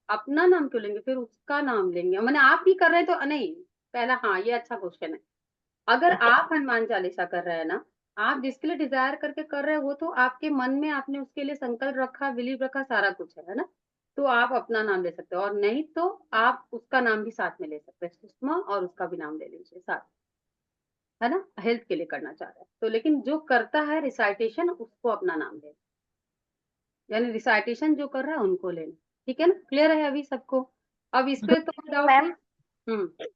अपना नाम क्यों लेंगे, फिर उसका नाम लेंगे। मैंने आप ही कर रहे हैं तो नहीं, पहला, हाँ ये अच्छा क्वेश्चन है। अगर आप हनुमान चालीसा कर रहे हैं ना, आप जिसके लिए डिजायर करके कर रहे हैं वो तो आपके मन में आपने उसके लिए संकल्प रखा, बिलीव रखा, सारा कुछ है ना, तो आप अपना नाम ले सकते हो। और नहीं तो आप उसका नाम भी साथ में ले सकते हैं, सुषमा, और उसका भी नाम ले लीजिए साथ, है ना, हेल्थ के लिए करना चाह रहे हैं तो। लेकिन जो करता है रिसाइटेशन उसको अपना नाम लेना, यानी रिसाइटेशन जो कर रहा है उनको लेना, ठीक है ना, क्लियर है अभी सबको? अब इस पे तो डाउट मैम नहीं। हम्म।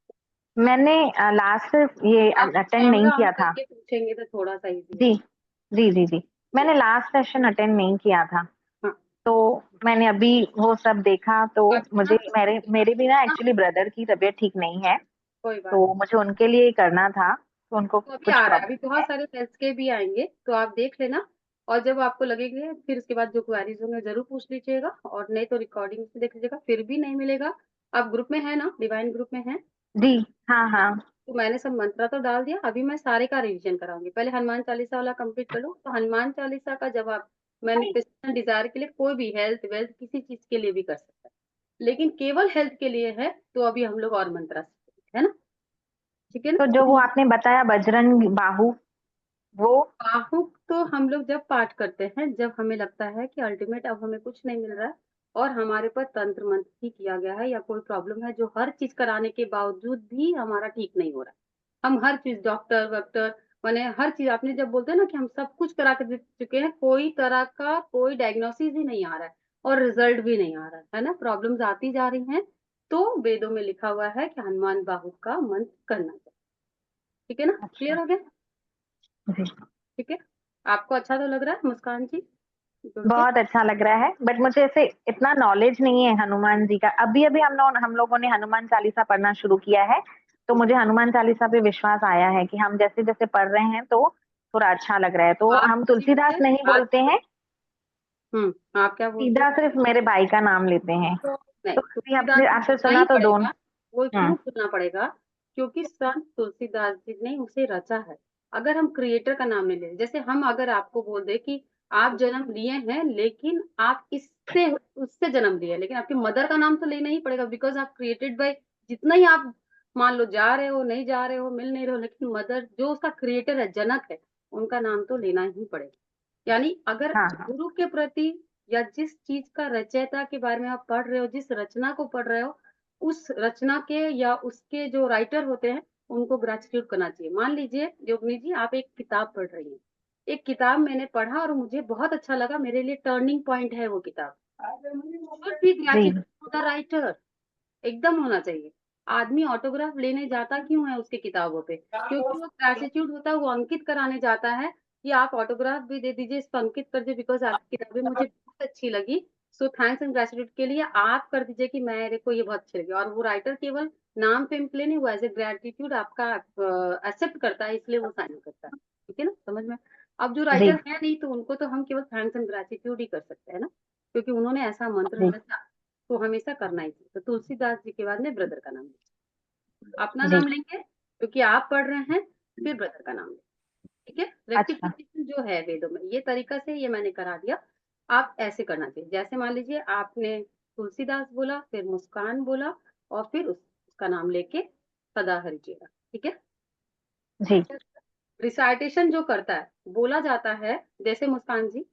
मैंने लास्ट ये आप अटेंड नहीं कैमरा ऑन किया था। करके पूछेंगे तो थोड़ा सा इजी जी होगा। जी जी जी, मैंने लास्ट सेशन अटेंड नहीं किया था, हाँ, तो मैंने अभी वो सब देखा, तो अपना मुझे मेरे मेरे भी ना हाँ, एक्चुअली ब्रदर की तबीयत ठीक नहीं है, कोई बात तो मुझे उनके लिए ही करना था, तो उनको तो अभी कुछ आ रहा है, अभी प्रॉब्लम बहुत है। सारे टेस्ट के भी आएंगे तो आप देख लेना। और जब आपको लगेंगे फिर उसके बाद जो क्वेरीज होंगे जरूर पूछ लीजिएगा, और नहीं तो रिकॉर्डिंग से देख लीजिएगा, फिर भी नहीं मिलेगा। आप ग्रुप में है ना, डिवाइन ग्रुप में है? जी हाँ हाँ। तो मैंने सब मंत्रा तो डाल दिया, अभी मैं सारे का रिवीजन कराऊंगी। पहले हनुमान चालीसा वाला कंप्लीट कर लो। तो हनुमान चालीसा का जब आप मैनिफेस्टेशन डिजायर के लिए, कोई भी हेल्थ वेल्थ किसी चीज के लिए भी कर सकता है, लेकिन केवल हेल्थ के लिए है तो अभी हम लोग और मंत्रा से, है ना, ठीक है ना। तो जो वो आपने बताया बजरंग बाहु, वो आहुक तो हम लोग जब पाठ करते हैं, जब हमें लगता है कि अल्टीमेट अब हमें कुछ नहीं मिल रहा है और हमारे पर तंत्र मंत्र ही किया गया है, या कोई प्रॉब्लम है जो हर चीज कराने के बावजूद भी हमारा ठीक नहीं हो रहा है, हम हर चीज डॉक्टर वॉक्टर मैंने हर चीज, आपने जब बोलते हैं ना कि हम सब कुछ करा के दे चुके हैं, कोई तरह का कोई डायग्नोसिस ही नहीं आ रहा है और रिजल्ट भी नहीं आ रहा है ना, प्रॉब्लम्स आती जा रही हैं, तो वेदों में लिखा हुआ है कि हनुमान बाहु का मंत्र करना चाहिए, ठीक है ना, अच्छा क्लियर हो गया? जी, ठीक है, आपको अच्छा तो लग रहा है मुस्कान जी जुड़ के? बहुत अच्छा लग रहा है, बट मुझे ऐसे इतना नॉलेज नहीं है हनुमान जी का। अभी अभी हम लोगों ने हनुमान चालीसा पढ़ना शुरू किया है, तो मुझे हनुमान चालीसा पे विश्वास आया है कि हम जैसे जैसे पढ़ रहे हैं तो थोड़ा अच्छा लग रहा है। तो बात हम चीज तुलसीदास है, नहीं बात बोलते हैं, आप क्या बोलते सीधा हैं? सिर्फ मेरे भाई का नाम लेते हैं। तो नहीं, तो अभी तुलसीदास आपने जी आपसे बोलना सुना ही तो दोनों। पड़ेगा। वो हम्म। क्यों बोलना पड़ेगा? क्योंकि संत तुलसीदास जी ने उसे रचा है। अगर हम क्रिएटर का नाम नहीं ले, जैसे हम अगर आपको बोल दे कि आप जन्म लिए हैं लेकिन आप इससे उससे जन्म लिए, लेकिन आपकी मदर का नाम तो लेना ही पड़ेगा, बिकॉज आप क्रिएटेड बाय, जितना ही आप मान लो जा रहे हो नहीं जा रहे हो मिल नहीं रहे हो, लेकिन मदर जो उसका क्रिएटर है, जनक है, उनका नाम तो लेना ही पड़ेगा। यानी अगर हाँ हाँ गुरु के प्रति या जिस चीज का रचयिता के बारे में आप पढ़ रहे हो, जिस रचना को पढ़ रहे हो, उस रचना के या उसके जो राइटर होते हैं उनको ग्रेटिट्यूड करना चाहिए। मान लीजिए योगिनी जी, आप एक किताब पढ़ रही हैं, एक किताब मैंने पढ़ा और मुझे बहुत अच्छा लगा, मेरे लिए टर्निंग पॉइंट है वो किताब, should be ji gratitude to the writer, एकदम होना चाहिए। आदमी ऑटोग्राफ लेने जाता क्यों है उसकी किताबों पे? क्योंकि वो ग्रेटिट्यूड होता है, वो अंकित कराने जाता है कि आप ऑटोग्राफ भी दे दीजिए, इसको अंकित कर दीजिए, बिकॉज़ आपकी किताबें मुझे बहुत अच्छी लगी। सो थैंक्स एंड ग्रेटिट्यूड के लिए आप कर दीजिए कि मेरे को ये बहुत अच्छी लगी, और वो राइटर केवल नाम पे प्ले नहीं, वो एज़ अ ग्रेटिट्यूड आपका एक्सेप्ट करता है, इसलिए वो साइन करता है। ठीक है ना? समझ में? अब जो जी राइटर है नहीं, तो उनको तो हम केवल थैंक्स एंड ग्रेटिट्यूड ही कर सकते हैं ना, क्योंकि उन्होंने ऐसा मंत्र जी रचा, तो हमेशा करना ही चाहिए। तो तुलसीदास जी के बाद में ब्रदर का नाम लिया। अपना जी नाम लेंगे क्योंकि आप पढ़ रहे हैं, फिर ब्रदर का नाम लेंगे। ठीक है? अच्छा रेक्टिफिकेशन जो है वेदों में, ये तरीका से ये मैंने करा दिया। आप ऐसे करना चाहिए। जैसे मान लीजिए आपने तुलसीदास बोला, फिर मुस्कान बोला, और फिर उसका नाम लेके सदा हरिचेरा। ठीक है? जी रिसाइटेशन जो करता है, बोला जाता है, जैसे मुस्कान जी,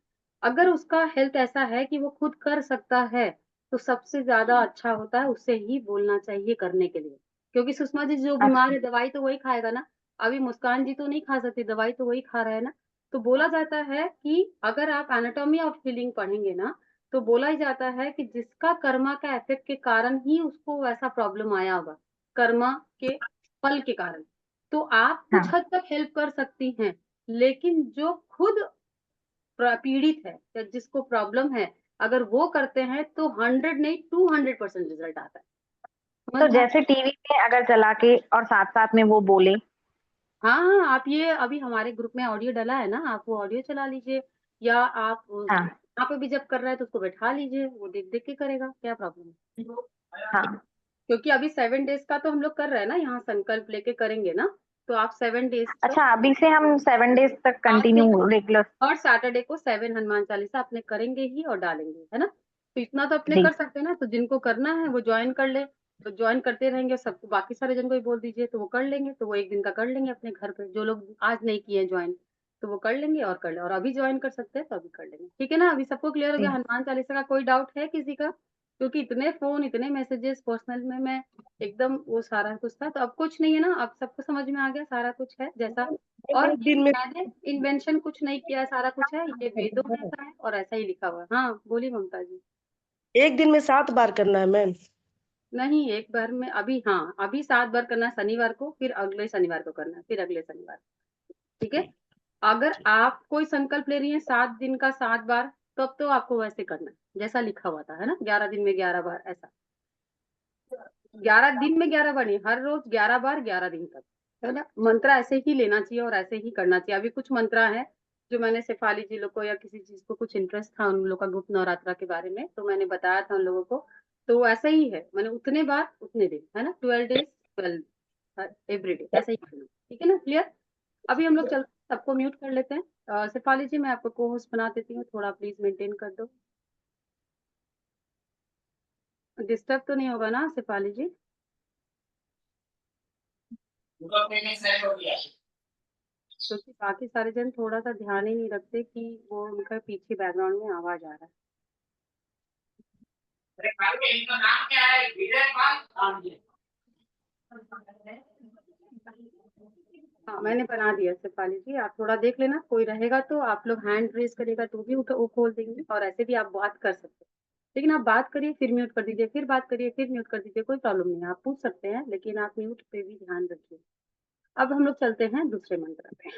अगर उसका हेल्थ ऐसा है कि वो खुद कर सकता है, तो सबसे ज्यादा अच्छा होता है उससे ही बोलना चाहिए करने के लिए। क्योंकि सुषमा जी जो बीमार अच्छा है, दवाई तो वही खाएगा ना। अभी मुस्कान जी तो नहीं खा सकती, दवाई तो वही खा रहा है ना। तो बोला जाता है कि अगर आप एनाटॉमी ऑफ हीलिंग पढ़ेंगे ना, तो बोला ही जाता है कि जिसका कर्मा का इफेक्ट के कारण ही उसको वैसा प्रॉब्लम आया होगा, कर्मा के फल के कारण, तो आप कुछ हाँ हद तक हेल्प कर सकती हैं। लेकिन जो खुद पीड़ित है या जिसको प्रॉब्लम है, अगर वो करते हैं तो 100 नहीं 200% रिजल्ट आता है। तो समझ में? जैसे टीवी में अगर चला के और साथ साथ में वो बोले हाँ, हाँ, आप ये अभी हमारे ग्रुप में ऑडियो डला है ना, आप वो ऑडियो चला लीजिए, या आप हाँ यहाँ पे भी जब कर रहा है तो उसको बैठा लीजिए, वो देख-देख के करेगा, क्या प्रॉब्लम है? हाँ क्योंकि अभी 7 डेज़ का तो हम लोग कर रहे हैं ना, यहाँ संकल्प लेके करेंगे ना, तो आप 7 डेज़ अच्छा अभी से हम 7 डेज तक आज से कंटिन्यू रेगुलर और सैटरडे को 7 हनुमान चालीसा अपने करेंगे ही और डालेंगे, है ना? तो इतना तो अपने जी कर सकते हैं ना, तो जिनको करना है वो जॉइन कर ले, तो जॉइन करते रहेंगे सबको, बाकी सारे जन को भी बोल दीजिए तो वो कर लेंगे, तो वो 1 दिन का कर लेंगे अपने घर पे, जो लोग आज नहीं किए हैं जॉइन, तो वो कर लेंगे और कर ले, और अभी जॉइन कर सकते हैं तो अभी कर लेंगे। ठीक है ना? अभी सबको क्लियर हो गया जी हनुमान चालीसा का? कोई डाउट है किसी का? क्योंकि इतने फ़ोन, इतने मैसेजेस पर्सनल में मैं एकदम वो सारा कुछ था, तो अब कुछ नहीं है ना, अब सबको समझ में आ गया सारा कुछ है जैसा, और एक ये दिन में मैंने इन्वेंशन कुछ नहीं किया है, सारा कुछ है, ये वेदों में ऐसा है और ऐसा ही लिखा हुआ है। हाँ, बोलिए ममता जी। एक दिन में 7 बार करना है मैम। नहीं, एक बार में अभी, हाँ, अभी 7 बार करना है शनिवार को, फिर अगले शनिवार को करना है, फिर अगले शनिवार। ठीक है? अगर आप कोई संकल्प ले रही हैं 7 दिन का 7 बार, तब तो आपको वैसे करना है, जैसा लिखा हुआ था, है ना? 11 दिन में 11 बार ऐसा। 11 दिन में 11 बार नहीं, हर रोज 11 बार 11 दिन तक, है ना? मंत्र ऐसे ही लेना चाहिए और ऐसे ही करना चाहिए। अभी कुछ मंत्र है जो मैंने शेफाली जी लोग को, या किसी चीज को कुछ इंटरेस्ट था उन लोगों का गुप्त नवरात्रा के बारे में, तो मैंने बताया था उन लोगों को, तो ऐसा ही है, मैंने उतने बार उतने दिन, है ना? 12 डेज 12 एवरी डे, ऐसा ही करना। ठीक है ना? क्लियर? अभी हम लोग चलते हैं, सबको म्यूट कर लेते हैं। शेफाली जी, मैं आपको को होस्ट बना देती हूँ, थोड़ा प्लीज मेंटेन कर दो। डिस्टर्ब तो नहीं होगा ना शेफाली जी? क्योंकि बाकी सारे जन थोड़ा सा ध्यान ही नहीं रखते कि वो उनका पीछे बैकग्राउंड में आवाज आ रहा है। हाँ, मैंने बना दिया शेफाली जी, आप थोड़ा देख लेना, कोई रहेगा तो आप लोग हैंड रेज करेगा तो भी वो खोल देंगे, और ऐसे भी आप बात कर सकते हैं। लेकिन आप बात करिए फिर म्यूट कर दीजिए, फिर बात करिए फिर म्यूट कर दीजिए, कोई प्रॉब्लम नहीं है, आप पूछ सकते हैं, लेकिन आप म्यूट पे भी ध्यान रखिए। अब हम लोग चलते हैं दूसरे मंत्र पे,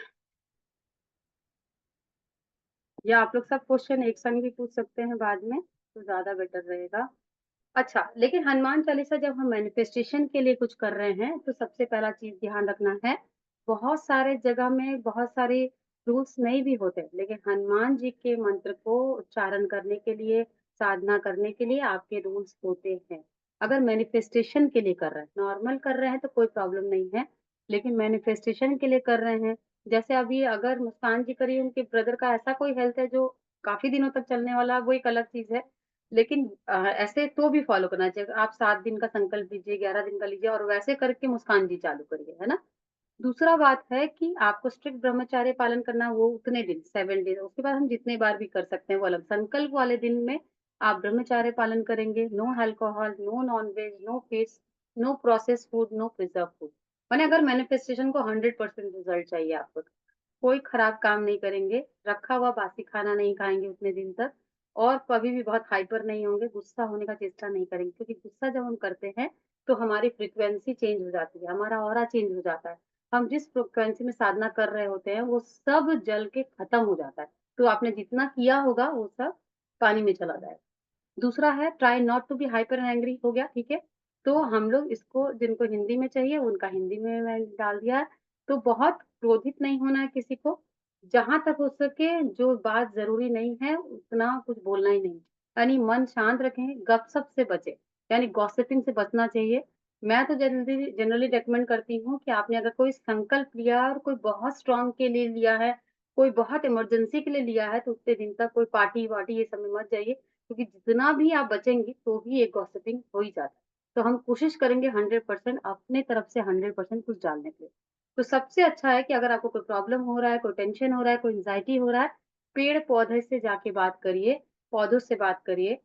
या आप लोग सब क्वेश्चन एक संग भी पूछ सकते हैं बाद में, तो ज्यादा बेटर रहेगा। अच्छा, लेकिन हनुमान चालीसा जब हम मैनिफेस्टेशन के लिए कुछ कर रहे हैं, तो सबसे पहला चीज ध्यान रखना है, बहुत सारे जगह में बहुत सारे रूल्स नहीं भी होते, लेकिन हनुमान जी के मंत्र को उच्चारण करने के लिए, साधना करने के लिए आपके रूल्स होते हैं। अगर मैनिफेस्टेशन के लिए कर रहे हैं, नॉर्मल कर रहे हैं तो कोई प्रॉब्लम नहीं है, लेकिन मैनिफेस्टेशन के लिए कर रहे हैं, जैसे अभी अगर मुस्कान जी करिए, उनके ब्रदर का ऐसा कोई हेल्थ है जो काफी दिनों तक चलने वाला है, वो एक अलग चीज है, लेकिन ऐसे तो भी फॉलो करना चाहिए। आप 7 दिन का संकल्प लीजिए, 11 दिन का लीजिए, और वैसे करके मुस्कान जी चालू करिए, है ना? दूसरा बात है कि आपको स्ट्रिक्ट ब्रह्मचर्य पालन करना है, वो उतने दिन 7 डेज, उसके बाद हम जितने बार भी कर सकते हैं वो अलग। संकल्प वाले दिन में आप ब्रह्मचर्य पालन करेंगे, no alcohol, no non veg, no fish, no process food, no preserve food. माने अगर मैनिफेस्टेशन को 100% रिजल्ट चाहिए आपको, तो कोई खराब काम नहीं करेंगे, रखा हुआ बासी खाना नहीं खाएंगे उतने दिन तक, और कभी भी बहुत हाइपर नहीं होंगे, गुस्सा होने का चेष्टा नहीं करेंगे, क्योंकि गुस्सा जब हम करते हैं तो हमारी फ्रीक्वेंसी चेंज हो जाती है, हमारा ऑरा चेंज हो जाता है, हम जिस फ्रीक्वेंसी में साधना कर रहे होते हैं वो सब जल के खत्म हो जाता है, तो आपने जितना किया होगा वो सब पानी में चला जाएगा। दूसरा है try not to be hyper angry, हो गया, ठीक है। तो हम लोग इसको, जिनको हिंदी में चाहिए उनका हिंदी में मैं डाल दिया है। तो बहुत क्रोधित नहीं होना है किसी को, जहां तक हो सके जो बात जरूरी नहीं है उतना कुछ बोलना ही नहीं, यानी मन शांत रखें, गपशप से बचे, यानी गॉसिपिंग से बचना चाहिए। मैं तो जनरली जनरली रेकमेंड करती हूँ कि आपने अगर कोई संकल्प लिया और कोई बहुत स्ट्रांग के लिए लिया है, कोई बहुत इमरजेंसी के लिए लिया है, तो उतने दिन तक कोई पार्टी वार्टी ये सब में मत जाइए, क्योंकि जितना भी आप बचेंगी तो भी एक गॉसिपिंग हो ही जाता है। तो हम कोशिश करेंगे 100% अपने तरफ से 100% कुछ डालने के लिए। तो सबसे अच्छा है कि अगर आपको कोई प्रॉब्लम हो रहा है, कोई टेंशन हो रहा है, कोई एंग्जायटी हो रहा है, पेड़ पौधे से जाके बात करिए, पौधों से बात करिए।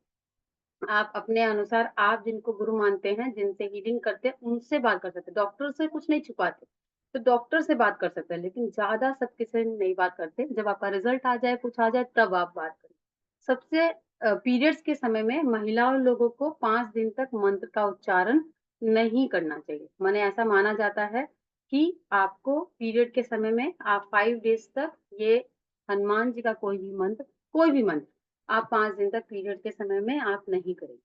आप अपने अनुसार, आप जिनको गुरु मानते हैं, जिनसे हीलिंग करते हैं, उनसे बात कर सकते हैं। डॉक्टर से कुछ नहीं छुपाते, तो डॉक्टर से बात कर सकते हैं, लेकिन ज़्यादा सबके से नहीं बात करते। जब आपका रिज़ल्ट आ जाए, कुछ आ जाए, तब आप बात करें। सबसे पीरियड्स के समय में महिलाओं लोगों को 5 दिन तक मंत्र का उच्चारण नहीं करना चाहिए। माने ऐसा माना जाता है कि आपको पीरियड के समय में आप 5 डेज़ तक ये हनुमान जी का कोई भी मंत्र आप 5 दिन तक पीरियड के समय में आप नहीं करेंगे।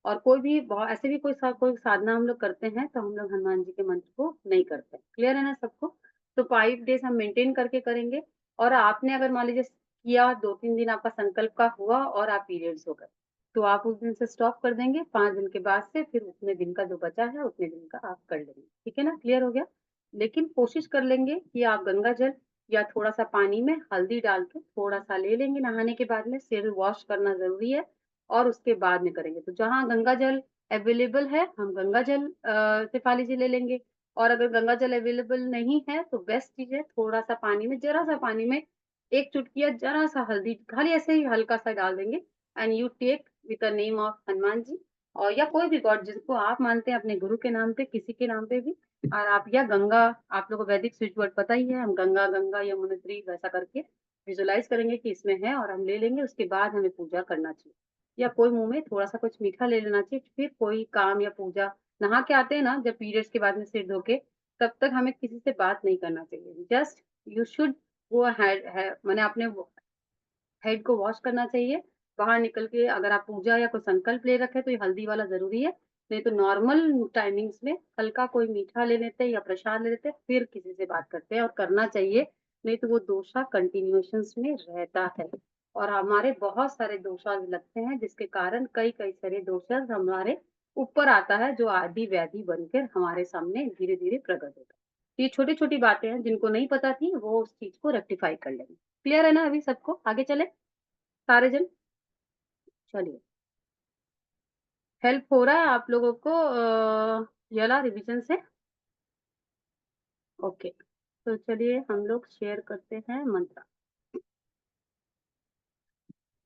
और कोई भी ऐसे भी कोई साधना हम लोग करते हैं तो हम लोग हनुमान जी के मंत्र को नहीं करते। क्लियर है ना सबको? तो 5 डेज़ हम मेंटेन करके करेंगे। और आपने अगर मान लीजिए किया, 2-3 दिन आपका संकल्प का हुआ और आप पीरियड्स हो गए, तो आप उस दिन से स्टॉप कर देंगे। 5 दिन के बाद से फिर उतने दिन का जो बचा है उतने दिन का आप कर लेंगे। ठीक है ना? क्लियर हो गया? लेकिन कोशिश कर लेंगे कि आप गंगा जल या थोड़ा-सा पानी में हल्दी डाल के थोड़ा-सा ले लेंगे नहाने के बाद में, सिर वॉश करना ज़रूरी है और उसके बाद में करेंगे। तो जहाँ गंगा जल अवेलेबल है, हम गंगा जल शेफाली जी ले लेंगे, और अगर गंगा जल अवेलेबल नहीं है, तो बेस्ट चीज़ है थोड़ा-सा पानी में, ज़रा-सा पानी में 1 चुटकी या ज़रा-सा हल्दी, खाली ऐसे ही हल्का-सा डाल देंगे, and you take with the name of Hanuman ji, और या कोई भी गॉड जिसको आप मानते हैं, अपने गुरु के नाम पे, किसी के नाम पे भी, और आप या गंगा, आप लोगों को वैदिक स्विच वर्ड पता ही है, हम गंगा, गंगा, यमुनोत्री वैसा करके विजुअलाइज़ करेंगे कि इसमें है, और हम ले लेंगे। उसके बाद हमें पूजा करना चाहिए, या कोई मुँह में थोड़ा-सा कुछ मीठा ले लेना चाहिए, फिर कोई काम या पूजा, नहा के आते हैं ना जब पीरियड्स के बाद में सिर धो के, तब तक हमें किसी से बात नहीं करना चाहिए। Just you should go ahead है, माने अपने हेड को वॉश करना चाहिए। बाहर निकल के अगर आप पूजा या कोई संकल्प ले रखे हैं तो ये हल्दी वाला ज़रूरी है, नहीं तो नॉर्मल टाइमिंग्स में हल्का कोई मीठा ले लेते हैं या प्रसाद ले लेते हैं, फिर किसी से बात करते हैं, और करना चाहिए, नहीं तो वो दोषा कंटिन्यूएशंस में रहता है। और हमारे बहुत सारे दोषास लगते हैं जिसके कारण कई-कई सारे दोषास हमारे ऊपर आता है, जो आदि व्याधि बनकर हमारे सामने धीरे-धीरे प्रकट होता है। ये छोटी-छोटी बातें हैं, जिनको नहीं पता थी वो उस चीज़ को रेक्टिफाई कर लेंगे। क्लियर है ना अभी सबको? आगे चलें? सारे जन? चलिए। हेल्प हो रहा है आप लोगों को ये वाला रिवीजन से? ओके। तो चलिए हम लोग शेयर करते हैं मंत्र।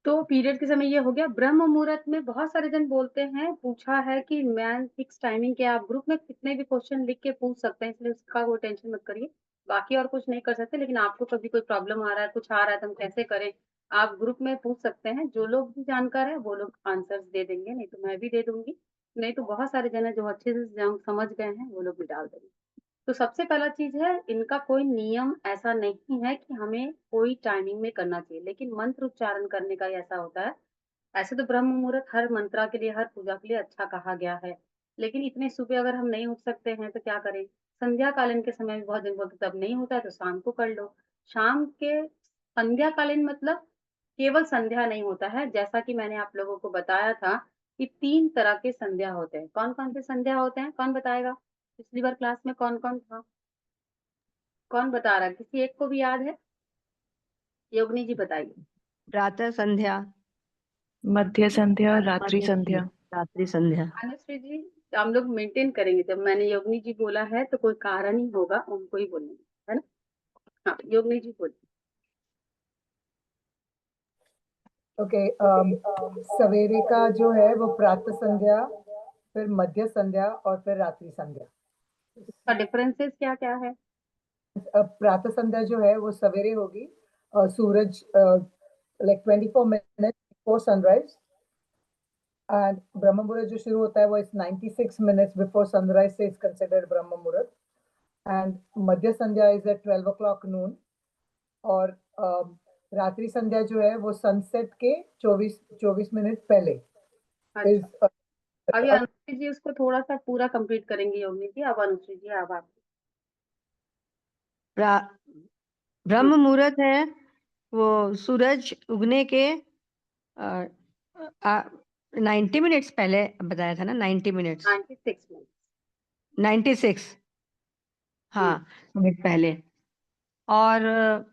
तो पीरियड के समय ये हो गया। ब्रह्म मुहूर्त में बहुत सारे जन बोलते हैं, पूछा है कि मैम फिक्स टाइमिंग क्या है? आप ग्रुप में कितने भी क्वेश्चन लिख के पूछ सकते हैं, इसलिए उसका वो टेंशन मत करिए। बाकी और कुछ नहीं कर सकते, लेकिन आपको कभी कोई प्रॉब्लम आ रहा है, कुछ आ रहा है तो हम कैसे करें? आप ग्रुप में पूछ सकते हैं। जो लोग भी जानकार हैं वो लोग आंसर्स दे देंगे, नहीं तो मैं भी दे दूँगी। नहीं तो बहुत सारे जन हैं जो अच्छे से समझ गए हैं, वो लोग भी डाल देंगे। तो सबसे पहला चीज़ है, इनका कोई नियम ऐसा नहीं है कि हमें कोई टाइमिंग में करना चाहिए, लेकिन मंत्र उच्चारण करने का ऐसा होता है। ऐसे तो ब्रह्म मुहूर्त हर मंत्रा के लिए, हर पूजा के लिए अच्छा कहा गया है, लेकिन इतने सुबह अगर हम नहीं उठ सकते हैं तो क्या करें? संध्या कालीन के समय में बहुत जन बोलते तब नहीं होता है तो शाम को कर लो। शाम के संध्या कालीन मतलब केवल संध्या नहीं होता है, जैसा कि मैंने आप लोगों को बताया था कि 3 तरह के संध्या होते हैं। कौन-कौन से संध्या होते हैं? कौन बताएगा? पिछली बार क्लास में कौन-कौन था? कौन बता रहा है? किसी एक को भी याद है? योगिनी जी बताइए। प्रातः संध्या, मध्य संध्या, रात्रि संध्या। रात्रि संध्या। अनुश्री जी, हम लोग मेंटेन करेंगे। जब मैंने योगिनी जी बोला है तो कोई कारण ही होगा, उनको ही बोलेंगे, है ना? हाँ, योगिनी जी बोलिए। ओके, सवेरे का जो है वो प्रातः संध्या, फिर मध्य संध्या और फिर रात्रि संध्या। उसका डिफरेंसेस क्या क्या है? प्रातः संध्या जो है वो सवेरे होगी, सूरज like 24 minute before sunrise, and Brahma Muhurta जो शुरू होता है वो इस 96 मिनट्स बिफोर सनराइज से is considered Brahma Muhurta, and Madhya Sandhya is at 12 o'clock noon, और रात्रि संध्या जो है वो सनसेट के 24 मिनट पहले इज। अच्छा, अभी अनुश्री जी उसको थोड़ा सा पूरा कंप्लीट करेंगी योगिनी जी। अब अनुश्री जी अब आप। ब्रह्म मुहूर्त है वो सूरज उगने के 90 मिनट्स पहले बताया था ना, 90 मिनट्स 96 मिनट 96 हाँ मिनट पहले। और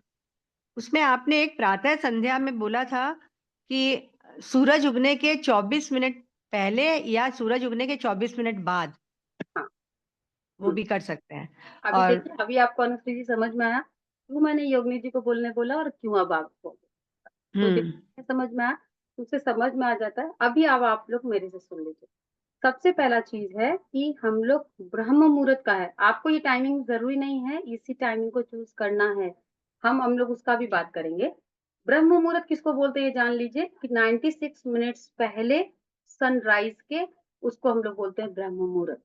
उसमें आपने एक प्रातः संध्या में बोला था कि सूरज उगने के 24 मिनट पहले या सूरज उगने के 24 मिनट बाद, हाँ वो भी कर सकते हैं। अभी और देखिए, अभी आपको अनुश्री जी समझ में आया क्यों मैंने योगिनी जी को बोलने बोला और क्यों अब आपको? तो जब समझ में आया, उसे समझ में आ जाता है। अभी अब आप लोग मेरे से सुन लीजिए। सबसे पहला चीज है कि हम लोग ब्रह्म मुहूर्त का है, आपको ये टाइमिंग जरूरी नहीं है इसी टाइमिंग को चूज करना है, हम लोग उसका भी बात करेंगे। ब्रह्म मुहूर्त किसको बोलते हैं ये जान लीजिए कि 96 मिनट्स पहले सनराइज के, उसको हम लोग बोलते हैं ब्रह्म मुहूर्त।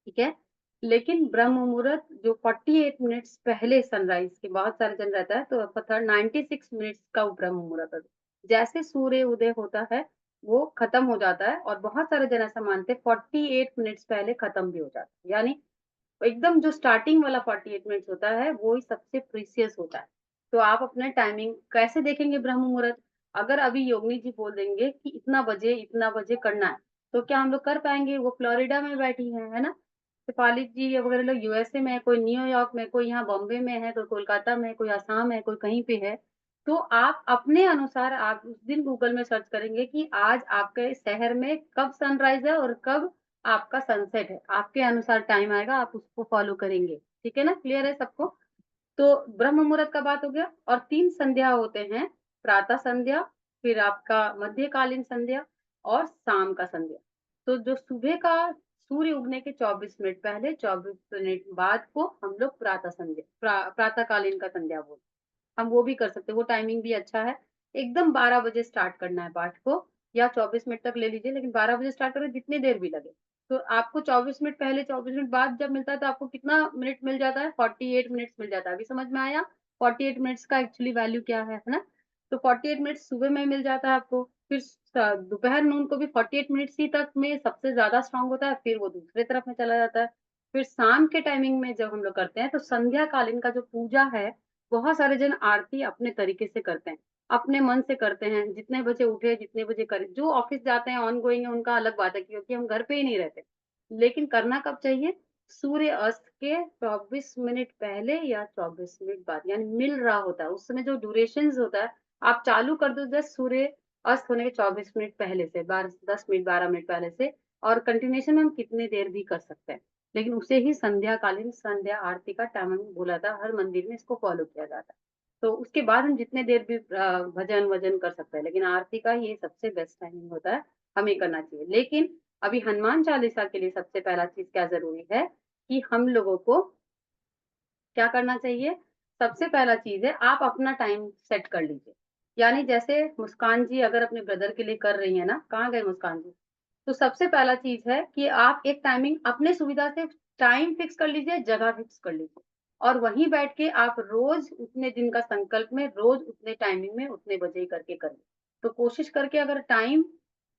ठीक है, लेकिन ब्रह्म मुहूर्त जो 48 मिनट्स पहले सनराइज के, बहुत सारे जन रहता है तो पता 96 मिनट्स का वो ब्रह्म मुहूर्त है। जैसे सूर्य उदय होता है वो खत्म हो जाता है, और बहुत सारे जन ऐसा मानते हैं 48 मिनट्स पहले खत्म भी हो जाता है, यानी एकदम जो स्टार्टिंग वाला 48 मिनट्स होता है वो ही सबसे प्रीसियस होता है। तो आप अपने टाइमिंग कैसे देखेंगे ब्रह्म मुहूर्त? अगर अभी योगिनी जी बोल देंगे कि इतना बजे करना है, तो क्या हम लोग कर पाएंगे? वो फ्लोरिडा में बैठी है ना, शेफाली जी वगैरह लोग यूएसए में है, कोई न्यूयॉर्क में, कोई यहाँ बॉम्बे में है, कोई कोलकाता में, कोई आसाम है, कोई कहीं पे है। तो आप अपने अनुसार आप उस दिन गूगल में सर्च करेंगे कि आज आपके शहर में कब सनराइज है और कब आपका सनसेट है, आपके अनुसार टाइम आएगा, आप उसको फॉलो करेंगे। ठीक है ना, क्लियर है सबको? तो ब्रह्म मुहूर्त का बात हो गया। और 3 संध्या होते हैं, प्रातः संध्या, फिर आपका मध्यकालीन संध्या और शाम का संध्या। तो जो सुबह का सूर्य उगने के 24 मिनट पहले 24 मिनट बाद को हम लोग प्रातः संध्या प्रातःकालीन का संध्या बोलते हैं। हम वो भी कर सकते हैं, वो टाइमिंग भी अच्छा है। एकदम 12 बजे स्टार्ट करना है पाठ को, या 24 मिनट तक ले लीजिए, लेकिन 12 बजे स्टार्ट करें जितनी देर भी लगे। तो आपको 24 मिनट पहले 24 मिनट बाद जब मिलता है तो आपको कितना मिनट मिल जाता है? 48 मिनट्स मिल जाता है। अभी समझ में आया 48 मिनट्स का एक्चुअली वैल्यू क्या है ना? तो 48 मिनट्स सुबह में मिल जाता है आपको, फिर दोपहर नून को भी 48 मिनट्स ही तक में सबसे ज्यादा स्ट्रांग होता है, फिर वो दूसरे तरफ में चला जाता है। फिर शाम के टाइमिंग में जब हम लोग करते हैं तो संध्या कालीन का जो पूजा है, बहुत सारे जन आरती अपने तरीके से करते हैं, अपने मन से करते हैं, जितने बजे उठे जितने बजे करें। जो ऑफिस जाते हैं ऑन गोइंग है उनका अलग बात है, क्योंकि हम घर पे ही नहीं रहते। लेकिन करना कब चाहिए? सूर्य अस्त के 24 मिनट पहले या 24 मिनट बाद, यानी मिल रहा होता है उस समय जो ड्यूरेशन होता है। आप चालू कर दो जस्ट सूर्य अस्त होने के 24 मिनट पहले से, 10 मिनट 12 मिनट पहले से, और कंटिन्यूशन में हम कितने देर भी कर सकते हैं। लेकिन उसे ही संध्याकालीन संध्या आरती का टाइमिंग बोला था, हर मंदिर में इसको फॉलो किया जाता है। तो उसके बाद हम जितने देर भी भजन वजन कर सकते हैं, लेकिन आरती का ये सबसे बेस्ट टाइमिंग होता है, हमें करना चाहिए। लेकिन अभी हनुमान चालीसा के लिए सबसे पहला चीज क्या जरूरी है कि हम लोगों को क्या करना चाहिए? सबसे पहला चीज है आप अपना टाइम सेट कर लीजिए। यानी जैसे मुस्कान जी अगर अपने ब्रदर के लिए कर रही है ना, कहाँ गए मुस्कान जी? तो सबसे पहला चीज है कि आप एक टाइमिंग अपने सुविधा से टाइम फिक्स कर लीजिए, जगह फिक्स कर लीजिए, और वहीं बैठ के आप रोज उतने दिन का संकल्प में रोज उतने टाइमिंग में उतने बजे ही करके करिए। तो कोशिश करके अगर टाइम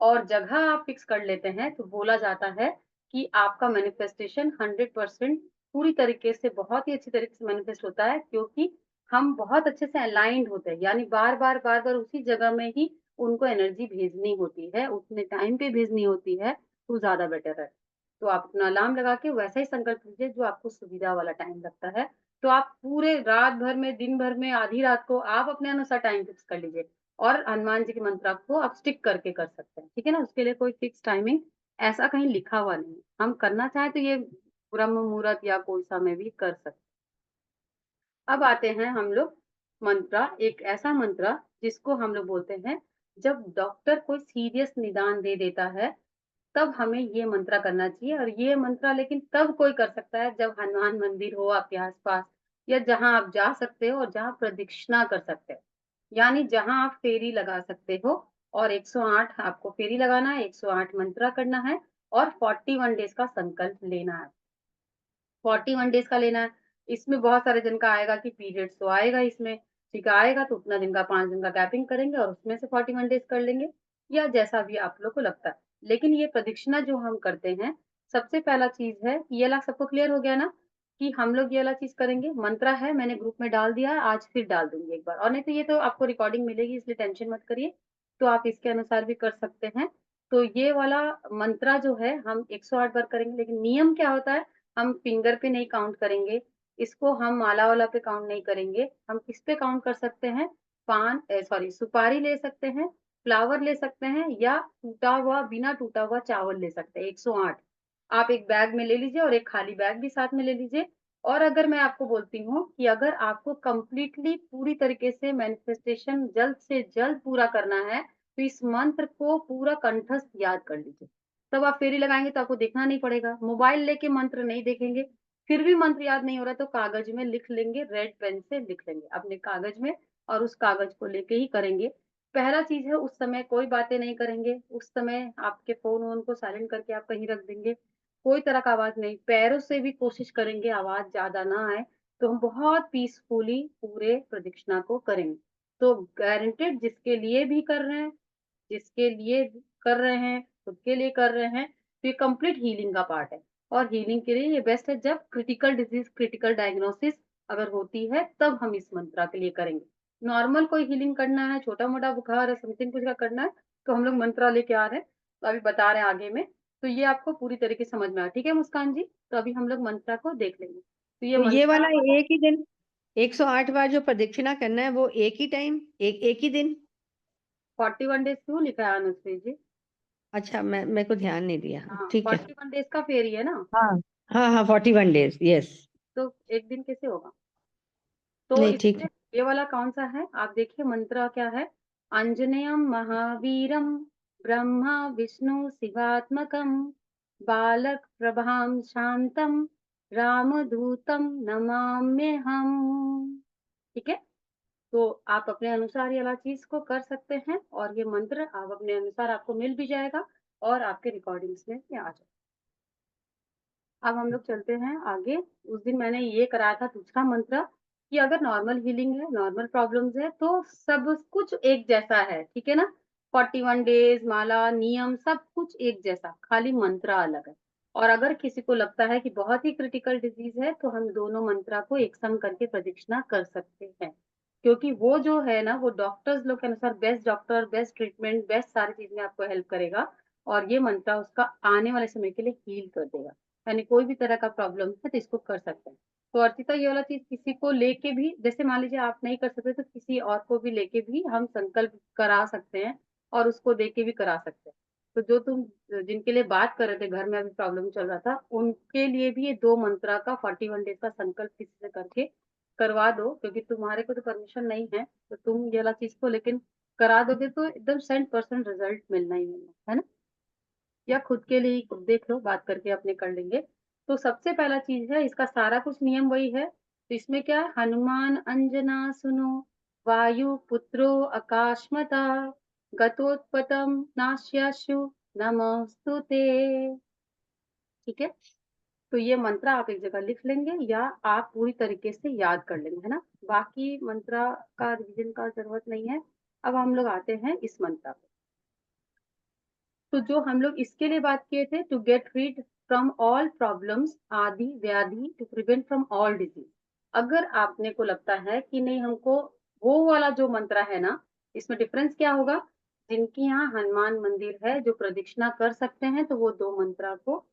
और जगह आप फिक्स कर लेते हैं तो बोला जाता है कि आपका मैनिफेस्टेशन 100% पूरी तरीके से बहुत ही अच्छी तरीके से मैनिफेस्ट होता है, क्योंकि हम बहुत अच्छे से अलाइंड होते हैं। यानी बार बार उसी जगह में ही उनको एनर्जी भेजनी होती है, उतने टाइम पे भेजनी होती है, तो ज्यादा बेटर है। तो आप अपना अलार्म लगा के वैसा ही संकल्प लीजिए जो आपको सुविधा वाला टाइम लगता है। तो आप पूरे रात भर में, दिन भर में, आधी रात को आप अपने अनुसार टाइम फिक्स कर लीजिए, और हनुमान जी के मंत्र को आप स्टिक करके कर सकते हैं। ठीक है ना, उसके लिए कोई फिक्स टाइमिंग ऐसा कहीं लिखा हुआ नहीं है। हम करना चाहें तो ये ब्रह्म मुहूर्त या कोई समय भी कर सकते। अब आते हैं हम लोग मंत्र, एक ऐसा मंत्र जिसको हम लोग बोलते हैं जब डॉक्टर कोई सीरियस निदान दे देता है, तब हमें ये मंत्रा करना चाहिए। और ये मंत्रा लेकिन तब कोई कर सकता है जब हनुमान मंदिर हो आपके आसपास, या जहां आप जा सकते हो और जहां प्रदक्षिणा कर सकते हो, यानी जहां आप फेरी लगा सकते हो। और 108 आपको फेरी लगाना है, 108 मंत्रा करना है और 41 डेज का संकल्प लेना है। 41 डेज का लेना है। इसमें बहुत सारे जन का आएगा कि पीरियड्स तो आएगा इसमें, ठीक है, आएगा तो उतना दिन का 5 दिन का गैपिंग करेंगे और उसमें से 41 डेज कर लेंगे, या जैसा भी आप लोग को लगता है। लेकिन ये प्रदक्षिणा जो हम करते हैं, सबसे पहला चीज़ है, ये वाला सबको क्लियर हो गया ना कि हम लोग ये वाला चीज़ करेंगे। मंत्रा है, मैंने ग्रुप में डाल दिया है, आज फिर डाल दूँगी एक बार, और नहीं तो ये तो आपको रिकॉर्डिंग मिलेगी इसलिए टेंशन मत करिए, तो आप इसके अनुसार भी कर सकते हैं। तो ये वाला मंत्रा जो है हम 108 बार करेंगे, लेकिन नियम क्या होता है, हम फिंगर पे नहीं काउंट करेंगे, इसको हम माला वाला पे काउंट नहीं करेंगे, हम किस पे काउंट कर सकते हैं, सुपारी ले सकते हैं, फ्लावर ले सकते हैं, या टूटा हुआ, बिना टूटा हुआ चावल ले सकते हैं। 108 आप एक बैग में ले लीजिए और एक खाली बैग भी साथ में ले लीजिए। और अगर मैं आपको बोलती हूँ कि अगर आपको कंप्लीटली पूरी तरीके से मैनिफेस्टेशन जल्द से जल्द पूरा करना है, तो इस मंत्र को पूरा कंठस्थ याद कर लीजिए। तब आप फेरी लगाएँगे तो आपको देखना नहीं पड़ेगा। मोबाइल लेके मंत्र नहीं देखेंगे, फिर भी मंत्र याद नहीं हो रहा तो कागज़ में लिख लेंगे, रेड पेन से लिख लेंगे अपने कागज़ में, और उस कागज़ को लेके ही करेंगे। पहला चीज़ है, उस समय कोई बातें नहीं करेंगे, उस समय आपके फ़ोन-वोन को साइलेंट करके आप कहीं रख देंगे, कोई तरह का आवाज़ नहीं, पैरों से भी कोशिश करेंगे आवाज़ ज़्यादा ना आए, तो हम बहुत पीसफुली पूरे प्रदक्षिणा को करेंगे। तो गारंटेड जिसके लिए भी कर रहे हैं, जिसके लिए कर रहे हैं, खुद के लिए कर रहे हैं, तो ये कंप्लीट हीलिंग का पार्ट है। और हीलिंग के लिए ये बेस्ट है जब क्रिटिकल डिज़ीज़, क्रिटिकल डायग्नोसिस अगर होती है, तब हम इस मंत्रा के लिए करेंगे। नॉर्मल कोई हीलिंग करना है, छोटा-मोटा बुखार है, समथिंग कुछ का करना है, तो हम लोग मंत्रा लेके आ रहे हैं, तो अभी बता रहे हैं आगे में, तो ये आपको पूरी तरीके से समझ में आया। ठीक है मुस्कान जी? तो अभी हम लोग मंत्रा को देख लेंगे। तो ये तो ये मंत्रा वाला एक ही दिन 108 बार जो प्रदक्षिणा करना है वो एक ही टाइम, एक ही दिन? 41 डेज़ क्यों लिखा है अनुश्री जी? अच्छा, मैं मेरे को ध्यान नहीं दिया। हाँ, ठीक है। 41 डेज़ का फेरी है ना, हाँ हाँ हाँ, 41 डेज, यस। तो 1 दिन कैसे होगा? तो नहीं, ठीक इसमें है। ये वाला कौन-सा है? आप देखिए मंत्र क्या है? अंजनेयं महावीरं ब्रह्मा विष्णु शिवात्मकं बालक प्रभां शांतं रामदूतं नमाम्यहम्। ठीक है? तो आप अपने अनुसार ये वाला चीज़ को कर सकते हैं, और ये मंत्र आप अपने अनुसार आपको मिल भी जाएगा और आपके रिकॉर्डिंग्स में भी आ जाएगा। अब हम लोग चलते हैं आगे। उस दिन मैंने ये कराया था दूसरा मंत्र कि अगर नॉर्मल हीलिंग है, नॉर्मल प्रॉब्लम्स है, तो सब कुछ एक जैसा है, ठीक है ना? 41 डेज़, माला, नियम सब कुछ एक जैसा, खाली मंत्र अलग है। और अगर किसी को लगता है कि बहुत ही क्रिटिकल डिज़ीज़ है, तो हम दोनों मंत्रा को एक संग करके प्रदक्षिणा कर सकते हैं। क्योंकि वो जो है ना, वो डॉक्टर्स लोग के अनुसार best doctor, best treatment, best सारी चीज़ में आपको हेल्प करेगा, और ये मंत्र उसका आने वाले समय के लिए हील कर देगा। यानी कोई भी तरह का प्रॉब्लम है तो इसको कर सकते हैं। तो अर्चिता ये वाला चीज़ किसी को लेके भी, जैसे मान लीजिए आप नहीं कर सकते तो किसी और को भी लेके भी हम संकल्प करा सकते हैं और उसको देके भी करा सकते हैं। तो जो तुम जिनके लिए बात कर रहे थे, घर में अभी प्रॉब्लम चल रहा था, उनके लिए भी ये 2 मंत्रा का 41 डेज़ का संकल्प किसी से करके करवा दो, क्योंकि तुम्हारे को तो परमिशन नहीं है, तो तुम ये वाला चीज़ को लेकिन करा दोगे तो एकदम 100% रिज़ल्ट मिलना ही मिलना, है ना? या खुद के लिए ही खुद देख लो, बात करके अपने कर लेंगे। तो सबसे पहला चीज़ है, इसका सारा कुछ नियम वही है। तो इसमें क्या है, हनुमान अंजना सुनो, वायु पुत्रो आकाशमता, गतोत्पतम नाश्याशु नमोस्तुते। ठीक है? तो ये मंत्र आप एक जगह लिख लेंगे या आप पूरी तरीके से याद कर लेंगे, है ना? बाकी मंत्रा का रिवीजन का ज़रूरत नहीं है। अब हम लोग आते हैं इस मंत्र पे। तो जो हम लोग इसके लिए बात किए थे, to get rid from all problems आदि व्याधि to prevent from all disease. अगर आपने को लगता है कि नहीं हमको वो वाला जो मंत्र है ना, इसमें डिफरेंस क्या होगा, जिनकी यहाँ हनुमान मंदिर है जो प्रदक्षिणा कर सकते हैं तो वो 2 मंत्रा को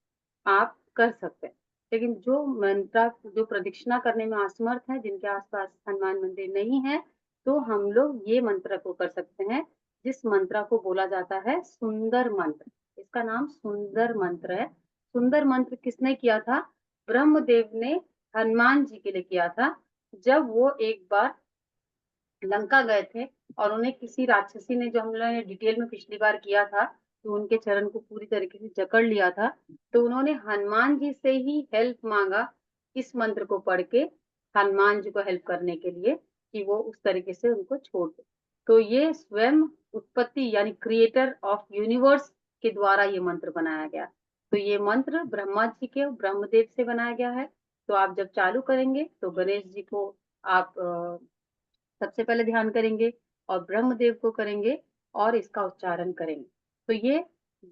आप कर सकते हैं। लेकिन जो मंत्रा जो प्रदक्षिणा करने में असमर्थ है, जिनके आसपास हनुमान मंदिर नहीं है, तो हम लोग ये मंत्र को कर सकते हैं, जिस मंत्र को बोला जाता है सुंदर मंत्र। इसका नाम सुंदर मंत्र है। सुंदर मंत्र किसने किया था? ब्रह्मदेव ने हनुमान जी के लिए किया था। जब वो एक बार लंका गए थे और उन्हें किसी राक्षसी ने, जो हम लोगों ने डिटेल में पिछली बार किया था, तो उनके चरण को पूरी तरीके से जकड़ लिया था, तो उन्होंने हनुमान जी से ही हेल्प मांगा इस मंत्र को पढ़ के, हनुमान जी को हेल्प करने के लिए कि वो उस तरीके से उनको छोड़ दे। तो ये स्वयं उत्पत्ति यानी क्रिएटर ऑफ यूनिवर्स के द्वारा ये मंत्र बनाया गया। तो ये मंत्र ब्रह्मा जी के ब्रह्मदेव से बनाया गया है। तो आप जब चालू करेंगे तो गणेश जी को आप सबसे पहले ध्यान करेंगे और ब्रह्मदेव को करेंगे और इसका उच्चारण करेंगे। तो ये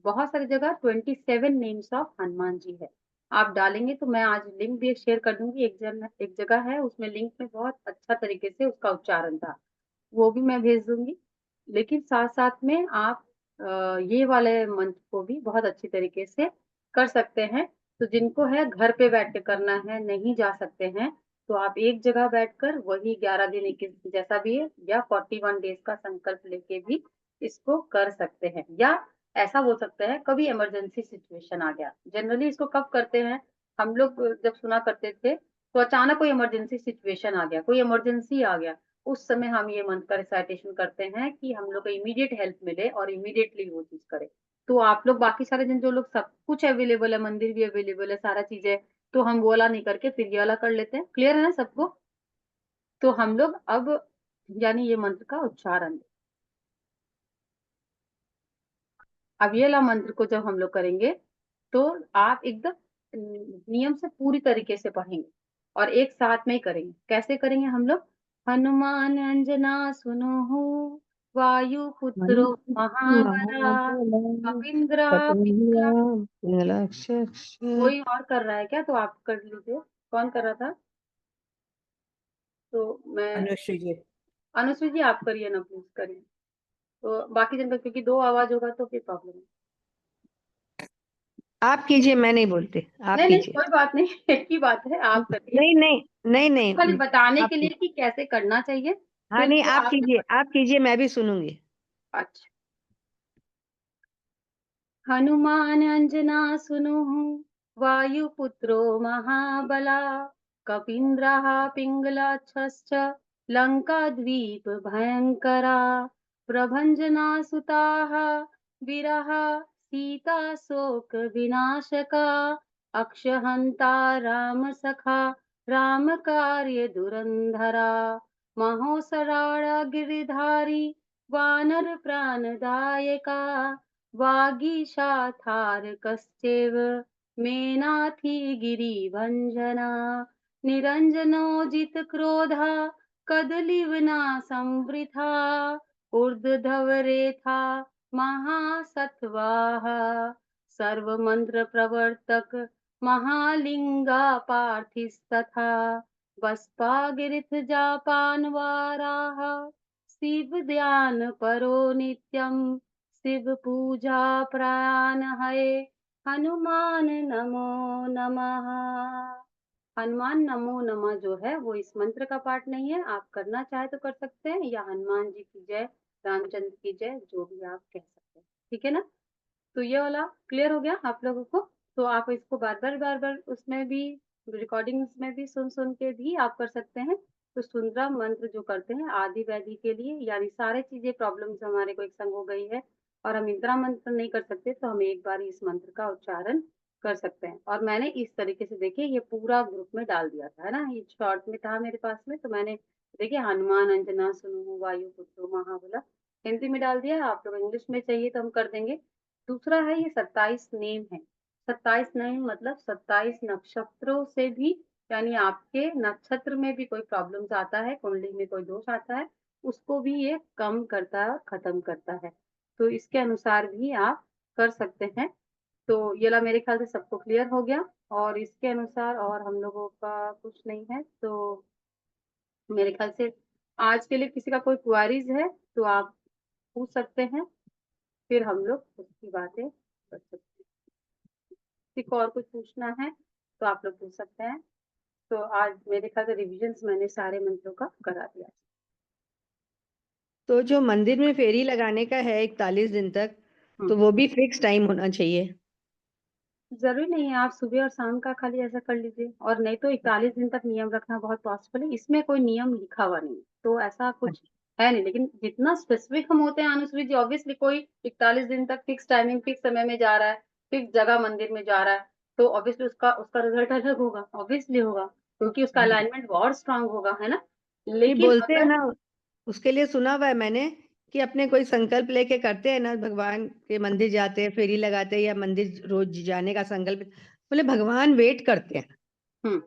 बहुत सारी जगह 27 नेम्स ऑफ हनुमान जी है। आप डालेंगे तो मैं आज लिंक भी शेयर कर दूंगी। एक जगह है उसमें लिंक में बहुत अच्छा तरीके से उसका उच्चारण था, वो भी मैं भेज दूंगी। लेकिन साथ साथ में आप ये वाले मंत्र को भी बहुत अच्छी तरीके से कर सकते हैं। तो जिनको है घर पे बैठ के करना है, नहीं जा सकते हैं, तो आप एक जगह बैठकर वही 11 दिन 21 जैसा भी है या 41 डेज का संकल्प लेके भी इसको कर सकते हैं। या ऐसा हो सकता है कभी इमरजेंसी सिचुएशन आ गया। जनरली इसको कब करते हैं हम लोग, जब सुना करते थे तो अचानक कोई इमरजेंसी सिचुएशन आ गया, कोई इमरजेंसी आ गया, उस समय हम ये मंत्र का रिसाइटेशन करते हैं कि हम लोग को इमीडिएट हेल्प मिले और इमीडिएटली वो चीज करे। तो आप लोग बाकी सारे दिन जो लोग सब कुछ अवेलेबल है, मंदिर भी अवेलेबल है, सारा चीजें, तो हम वो वाला नहीं करके फिर ये वाला कर लेते हैं। क्लियर है ना सबको? तो हम लोग अब यानी ये मंत्र का उच्चारण, अब ये वाला मंत्र को जब हम लोग करेंगे तो आप एकदम नियम से पूरी तरीके से पढ़ेंगे और एक साथ में ही करेंगे। कैसे करेंगे हम लोग? हनुमान अंजना सुनो वायु पुत्रो महाबला कपींद्र पिंगला। कोई और कर रहा है क्या? तो आप कर लीजिए। कौन कर रहा था? तो मैं अनुश्री जी। अनुश्री जी आप करिए ना, प्लीज करिए। तो बाकी जन का क्योंकि दो आवाज होगा तो फिर प्रॉब्लम है। आप कीजिए, मैं नहीं बोलती, आप नहीं नहीं कीजिए। कोई बात नहीं, एक ही बात है, आप करिए। नहीं नहीं नहीं नहीं, खाली बताने आप के लिए कि कैसे करना चाहिए। हाँ फिर नहीं, जो आप आपने कीजिए, आप कीजिए, मैं भी सुनूंगी। अच्छा। हनुमान अंजना सुनुः वायुपुत्रो महाबला कपीन्द्रः पिङ्गलाच्छश्च लङ्काद्वीप भयङ्करा प्रभञ्जनासुताः वीराः सीताशोकविनाशका अक्षहन्ता रामसखा रामकार्यदुरन्धरा महोसराळ गिरिधारी वानरप्राणदायका वागीशाथारकश्चैव मेनाथिगिरिभञ्जना निरञ्जनोजितक्रोधा कदलीवना संवृथा ऊर्ध्वधवरेथा महासत्त्वाः सर्वमन्त्रप्रवर्तक महालिङ्गा पार्थिस्तथा बस्पागिरिथजापान्वाराः शिवध्यान परो नित्यम् शिव पूजा प्राण है हनुमान नमो नमः। हनुमान नमो नमः जो है वो इस मंत्र का पार्ट नहीं है। आप करना चाहे तो कर सकते हैं, या हनुमान जी की जय, रामचंद्र की जय, जो भी आप कह सकते हैं। ठीक है ना? तो ये वाला क्लियर हो गया आप लोगों को? तो आप इसको बार बार उसमें भी रिकॉर्डिंग्स में भी सुन सुन के भी आप कर सकते हैं। तो सुंदरा मंत्र जो करते हैं आदि व्याधि के लिए, यानी सारे चीजें प्रॉब्लम्स हमारे को एक संग हो गई है और हम इंदिरा मंत्र नहीं कर सकते, तो हम एक बार इस मंत्र का उच्चारण कर सकते हैं। और मैंने इस तरीके से देखिए ये पूरा ग्रुप में डाल दिया था, है ना, ये शॉर्ट में था मेरे पास में, तो मैंने देखिए हनुमान अंजना सुनो वायु पुत्रो महाबला हिंदी में डाल दिया। आप लोग इंग्लिश में चाहिए तो हम कर देंगे। दूसरा है ये 27 नेम है। 27 नेम मतलब 27 नक्षत्रों से भी, यानी आपके नक्षत्र में भी कोई प्रॉब्लम्स आता है, कुंडली में कोई दोष आता है, उसको भी ये कम करता है, खत्म करता है। तो इसके अनुसार भी आप कर सकते हैं। तो ये ला मेरे ख्याल से सबको क्लियर हो गया। और इसके अनुसार और हम लोगों का कुछ नहीं है, तो मेरे ख्याल से आज के लिए किसी का कोई क्वारीज है तो आप पूछ सकते हैं, फिर हम लोग उसकी बातें कर सकते हैं। किसी को और कुछ पूछना है तो आप लोग पूछ सकते हैं। तो आज मेरे ख्याल से रिविजन्स मैंने सारे मंत्रों का करा दिया। तो जो मंदिर में फेरी लगाने का है 41 दिन तक, तो वो भी फिक्स टाइम होना चाहिए? जरूरी नहीं है, आप सुबह और शाम का खाली ऐसा कर लीजिए, और नहीं तो 41 दिन तक नियम रखना बहुत पॉसिबल है। इसमें कोई नियम लिखा हुआ नहीं, तो ऐसा कुछ है नहीं। लेकिन जितना स्पेसिफिक हम होते हैं अनुश्री जी, ऑब्वियसली कोई 41 दिन तक फिक्स टाइमिंग, फिक्स समय में जा रहा है, फिक्स जगह मंदिर में जा रहा है, तो ऑब्वियसली उसका उसका रिजल्ट अलग होगा, ऑब्वियसली होगा, क्योंकि उसका अलाइनमेंट बहुत स्ट्रांग होगा, है ना। ये लेकिन बोलते हैं अगर ना, उसके लिए सुना हुआ है मैंने कि अपने कोई संकल्प लेके करते हैं ना, भगवान के मंदिर जाते हैं, फेरी लगाते हैं या मंदिर रोज जाने का संकल्प, बोले भगवान वेट करते हैं। हम्म,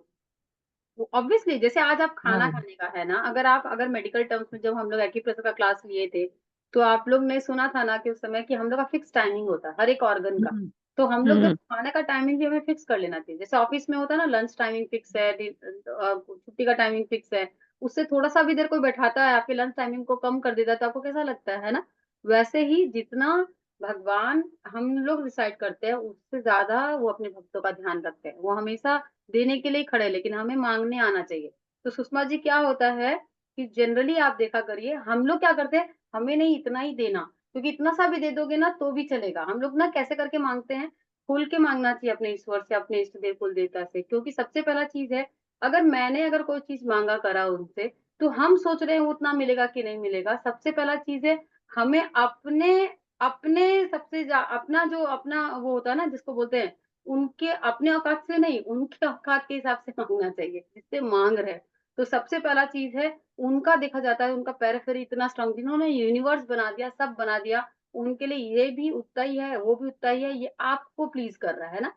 ऑब्वियसली जैसे आज आप खाना हाँ। खाने का है ना, अगर मेडिकल टर्म्स में जब हम लोग एक्यूप्रेशर का क्लास लिए थे, तो आप लोग ने सुना था ना कि उस समय कि हम लोग का फिक्स टाइमिंग होता है हर एक ऑर्गन का। हम्म। तो हम लोग जब हम्म। खाने का टाइमिंग भी हमें फिक्स कर लेना चाहिए। जैसे ऑफिस में होता है ना, लंच टाइमिंग फिक्स है, छुट्टी का टाइमिंग फिक्स है, उससे थोड़ा सा भी देर कोई बैठाता है, आपके लंच टाइमिंग को कम कर देता है, तो आपको कैसा लगता है ना। वैसे ही जितना भगवान हम लोग डिसाइड करते हैं, उससे ज्यादा वो अपने भक्तों का ध्यान रखते हैं। वो हमेशा देने के लिए खड़े हैं, लेकिन हमें मांगने आना चाहिए। तो सुषमा जी क्या होता है कि जनरली आप देखा करिए, हम लोग क्या करते हैं, हमें नहीं इतना ही देना, क्योंकि इतना सा भी दे दोगे ना तो भी चलेगा। हम लोग ना कैसे करके मांगते हैं, खुल के मांगना चाहिए अपने ईश्वर से, अपने इष्ट देव कुल देवता से। क्योंकि सबसे पहला चीज है, अगर कोई चीज मांगा करा उनसे, तो हम सोच रहे हैं उतना मिलेगा कि नहीं मिलेगा। सबसे पहला चीज है, हमें अपने अपने अपना जो अपना वो होता है ना, जिसको बोलते हैं, उनके अपने औकात से नहीं, उनके औकात के हिसाब से मांगना चाहिए जिससे मांग रहे। तो सबसे पहला चीज है, उनका देखा जाता है, उनका पेरिफेरी इतना स्ट्रांग, जिन्होंने यूनिवर्स बना दिया, सब बना दिया, उनके लिए ये भी उतना ही है, वो भी उतना ही है, ये आपको प्लीज कर रहा है ना।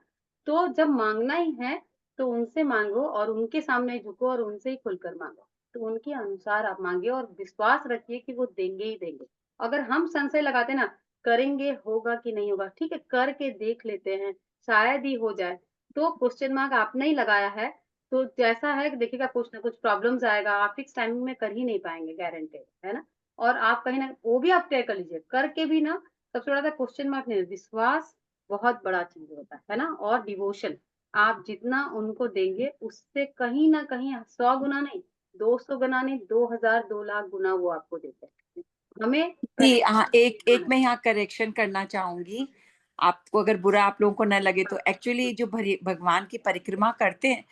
तो जब मांगना ही है, तो उनसे मांगो और उनके सामने झुको और उनसे ही खुलकर मांगो। तो उनके अनुसार आप मांगिए और विश्वास रखिए कि वो देंगे ही देंगे। अगर हम संशय लगाते ना, करेंगे होगा कि नहीं होगा, ठीक है करके देख लेते हैं, शायद ही हो जाए, तो क्वेश्चन मार्क आपने ही लगाया है। तो जैसा है कि देखिएगा कुछ ना कुछ प्रॉब्लम्स आएगा, आप फिक्स टाइमिंग में कर ही नहीं पाएंगे, गारंटेड है ना। और आप कहीं ना वो भी आप तय कर लीजिए, करके भी ना सबसे बड़ा क्वेश्चन मार्क नहीं, विश्वास बहुत बड़ा चीज होता है ना। और डिवोशन, आप जितना उनको देंगे उससे कहीं ना कहीं 100 गुना नहीं, 200 गुना नहीं, 2000 2 लाख गुना वो आपको देते हैं। हमें जी हाँ, एक करेक्ट। मैं यहाँ करेक्शन करना चाहूंगी। आपको अगर बुरा आप लोगों को न लगे तो एक्चुअली जो भगवान की परिक्रमा करते हैं,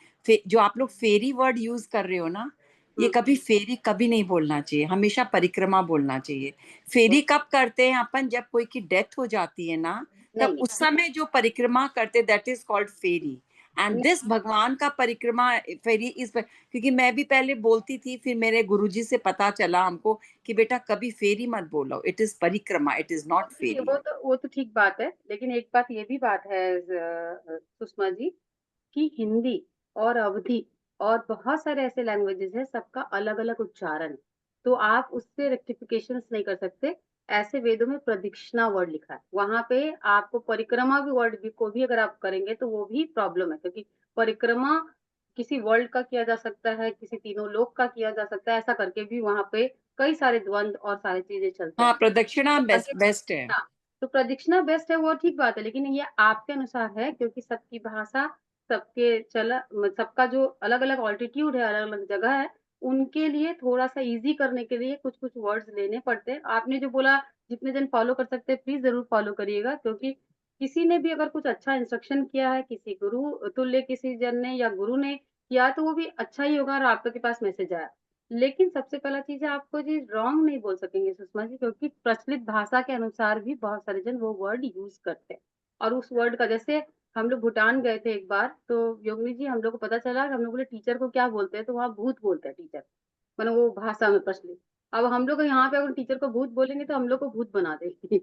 जो आप लोग फेरी वर्ड यूज कर रहे हो ना, ये कभी फेरी कभी नहीं बोलना चाहिए, हमेशा परिक्रमा बोलना चाहिए। फेरी कब करते हैं अपन, जब कोई की डेथ हो जाती है ना, तब नहीं उस समय जो परिक्रमा करते, दैट इज कॉल्ड फेरी। एंड नहीं दिस भगवान का परिक्रमा फेरी इस, क्योंकि मैं भी पहले बोलती थी, फिर मेरे गुरुजी से पता चला हमको कि बेटा कभी फेरी मत बोलो, इट इज परिक्रमा, इट इज वो नॉट तो फेरी। वो तो ठीक बात है, लेकिन एक बात ये भी बात है सुषमा जी, कि हिंदी और अवधी और बहुत सारे ऐसे लैंग्वेजेस हैं, सबका अलग अलग उच्चारण है। तो आप उससे रेक्टिफिकेशन नहीं कर सकते। ऐसे वेदों में प्रदक्षिणा वर्ड लिखा है, वहां पे आपको परिक्रमा भी वर्ड भी को भी अगर आप करेंगे तो वो भी प्रॉब्लम है, क्योंकि परिक्रमा किसी वर्ल्ड का किया जा सकता है, किसी तीनों लोक का किया जा सकता है, ऐसा करके भी वहां पे कई सारे द्वंद और सारी चीजें चलते हाँ, हैं। प्रदक्षिणा तो बेस्ट बेस्ट है। हाँ, तो प्रदक्षिणा बेस्ट है, वो ठीक बात है, लेकिन ये आपके अनुसार है, क्योंकि सबकी भाषा, सबके सबका जो अलग अलग ऑल्टीट्यूड है, अलग अलग जगह है, उनके लिए थोड़ा सा इजी करने के लिए कुछ कुछ वर्ड्स लेने पड़ते हैं। आपने जो बोला, जितने जन फॉलो कर सकते हैं प्लीज जरूर फॉलो करिएगा, क्योंकि किसी ने भी अगर कुछ अच्छा इंस्ट्रक्शन किया है, किसी गुरु तुल्य किसी जन ने या गुरु ने किया, तो वो भी अच्छा ही होगा और आपके पास मैसेज आया। लेकिन सबसे पहला चीज है, आपको जी रॉन्ग नहीं बोल सकेंगे सुषमा जी, क्योंकि प्रचलित भाषा के अनुसार भी बहुत सारे जन वो वर्ड यूज करते हैं। और उस वर्ड का, जैसे हम लोग भूटान गए थे एक बार, तो योगिनी जी हम लोग को पता चला कि हम लोग बोले टीचर को क्या बोलते हैं, तो वहाँ भूत बोलते हैं टीचर, मतलब वो भाषा में प्रचलित। अब हम लोग यहाँ पे अगर टीचर को भूत बोलेंगे तो हम लोग को भूत बना देंगे।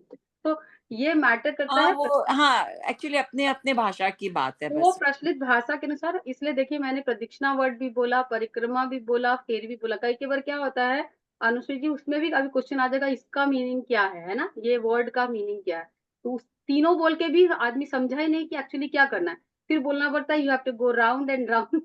तो ये मैटर करता हाँ है। वो, हाँ एक्चुअली अपने अपने भाषा की बात है वो बस। प्रचलित भाषा के अनुसार, इसलिए देखिए मैंने प्रदक्षिणा वर्ड भी बोला, परिक्रमा भी बोला, फेर भी बोला। कई बार क्या होता है अनुश्री जी, उसमें भी अभी क्वेश्चन आ जाएगा, इसका मीनिंग क्या है ना, ये वर्ड का मीनिंग क्या है। तो तीनों बोल के भी आदमी समझा ही नहीं कि एक्चुअली क्या करना है, फिर बोलना पड़ता है you have to go round and round.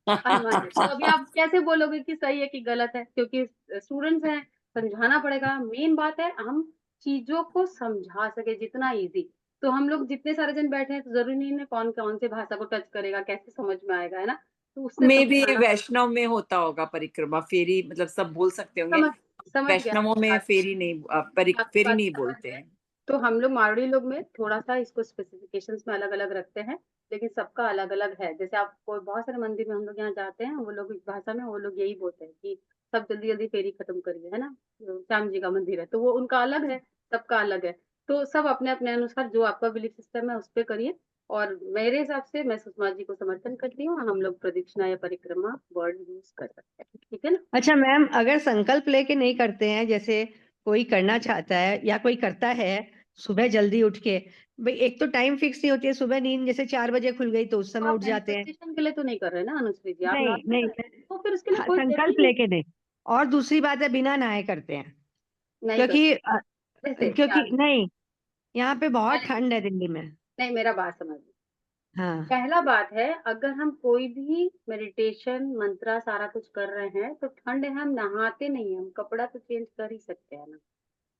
Hanuman, तो अभी आप कैसे बोलोगे कि सही है कि गलत है, क्योंकि स्टूडेंट्स हैं, समझाना पड़ेगा। मेन बात है हम चीजों को समझा सके जितना इजी। तो हम लोग जितने सारे जन बैठे हैं, तो जरूरी नहीं है कौन कौन से भाषा को टच करेगा, कैसे समझ में आएगा, है ना। तो उससे मे भी समझाना, वैष्णव में होता होगा परिक्रमा, फेरी मतलब सब बोल सकते होंगे। समझ समझ गया वैष्णवों में फेरी नहीं, आपकी फेरी बात नहीं समझ बोलते गए। हैं। तो हम लोग मारवाड़ी लोग में थोड़ा सा इसको स्पेसिफिकेशंस में अलग अलग रखते हैं, लेकिन सबका अलग अलग है। जैसे आप कोई बहुत सारे मंदिर में हम लोग यहाँ जाते हैं, वो लोग इस भाषा में वो लोग यही बोलते हैं कि सब जल्दी जल्दी फेरी खत्म करिए, है ना। श्याम जी का मंदिर है तो वो उनका अलग है, सबका अलग है। तो सब अपने अपने अनुसार जो आपका बिलीफ सिस्टम है उस पर करिए। और मेरे हिसाब से मैं सुषमा जी को समर्थन करती हूँ, हम लोग प्रदक्षिणा या परिक्रमा वर्ड यूज कर सकते हैं, ठीक है ना। अच्छा मैम, अगर संकल्प लेके नहीं करते हैं, जैसे कोई करना चाहता है या कोई करता है सुबह जल्दी उठ के, भाई एक तो टाइम फिक्स नहीं होती है, सुबह नींद जैसे 4 बजे खुल गई तो उस तो समय आप उठ जाते हैं। मैनिफेस्टेशन के लिए तो नहीं कर रहे ना अनुश्री जी, आप नहीं नॉर्मल नहीं, कर रहे हैं, तो फिर उसके लिए हाँ, कोई जरूरी संकल्प नहीं। लेके नहीं। और दूसरी बात है, बिना नहाए करते हैं, नहीं कर क्योंकि जैसे क्या क्योंकि नहीं, यहाँ पे बहुत नहीं ठंड है दिल्ली में। नहीं, मेरा बात समझिए। हाँ पहला बात है, अगर हम कोई भी मेडिटेशन मंत्रा सारा कुछ कर रहे हैं तो ठंड है, हम नहाते नहीं है, हम कपड़ा तो चेंज कर ही सकते हैं ना।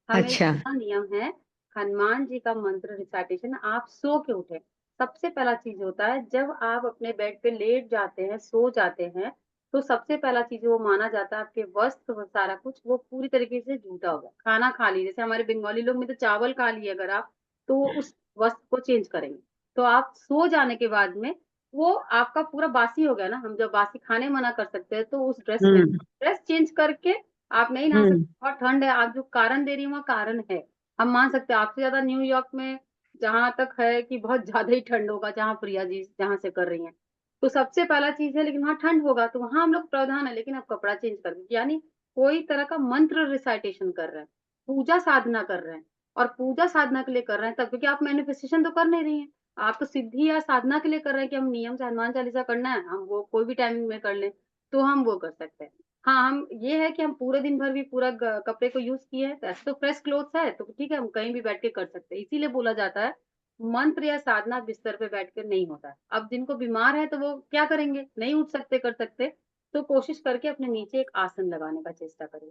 हमें अच्छा। क्या नियम है, हनुमान जी का मंत्र रिसाइटेशन आप सो के उठे। सबसे पहला चीज होता है, जब आप अपने बेड पे लेट जाते हैं, सो जाते हैं, तो सबसे पहला चीज वो माना जाता है आपके वस्त्र वो सारा कुछ वो पूरी तरीके से झूठा होगा। खाना खा ली, जैसे हमारे बंगाली लोग में तो चावल खा लिए अगर आप, तो वो उस वस्त्र को चेंज करेंगे। तो आप सो जाने के बाद में वो आपका पूरा बासी हो गया ना, हम जब बासी खाने मना कर सकते हैं तो उस ड्रेस में हम्म ड्रेस चेंज करके आप नहीं नहा सकते। हम्म बहुत ठंड है, आप जो कारण दे रही हैं वहाँ कारण है, हम मान सकते हैं। आपसे ज्यादा न्यूयॉर्क में जहां तक है कि बहुत ज्यादा ही ठंड होगा, जहाँ प्रिया जी जहाँ से कर रही हैं, तो सबसे पहला चीज है, लेकिन वहाँ ठंड होगा तो वहां हम लोग प्रावधान है, लेकिन आप कपड़ा चेंज कर दीजिए। यानी कोई तरह का मंत्र रिसाइटेशन कर रहे हैं, पूजा साधना कर रहे हैं, और पूजा साधना के लिए कर रहे हैं तब, क्योंकि आप मैनिफेस्टेशन तो कर नहीं रही हैं, आप तो सिद्धि या साधना के लिए कर रहे हैं कि हम नियम से हनुमान चालीसा करना है, हम वो कोई भी टाइमिंग में कर लें, तो हम वो कर सकते हैं। हाँ, हम ये है कि हम पूरे दिन भर भी पूरा कपड़े को यूज किए हैं, तो ऐसे तो फ्रेश क्लोथ्स है तो ठीक है, हम कहीं भी बैठ के कर सकते हैं। इसीलिए बोला जाता है मंत्र या साधना बिस्तर पे बैठ कर नहीं होता है। अब जिनको बीमार है तो वो क्या करेंगे, नहीं उठ सकते कर सकते, तो कोशिश करके अपने नीचे एक आसन लगाने का चेष्टा करें।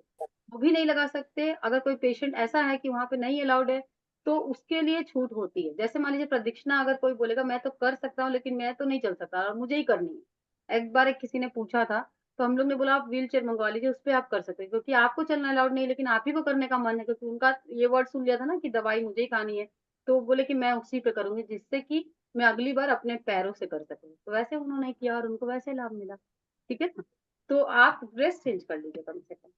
वो भी नहीं लगा सकते, अगर कोई पेशेंट ऐसा है कि वहां पे नहीं अलाउड है, तो उसके लिए छूट होती है। जैसे मान लीजिए प्रदक्षिणा अगर कोई बोलेगा मैं तो कर सकता हूँ लेकिन मैं तो नहीं चल सकता और मुझे ही करनी है, एक बार एक किसी ने पूछा था, तो हम लोग ने बोला आप व्हील चेयर मंगवा लीजिए, उस पर आप कर सकते हैं, क्योंकि आपको चलना अलाउड नहीं है लेकिन आप ही को करने का मन है, क्योंकि उनका ये वर्ड सुन लिया था ना कि दवाई मुझे ही खानी है, तो बोले कि मैं उसी पे करूंगी जिससे कि मैं अगली बार अपने पैरों से कर सकूं, तो वैसे उन्होंने किया और उनको वैसे लाभ मिला। ठीक है ना, तो आप ड्रेस चेंज कर लीजिए कम से कम,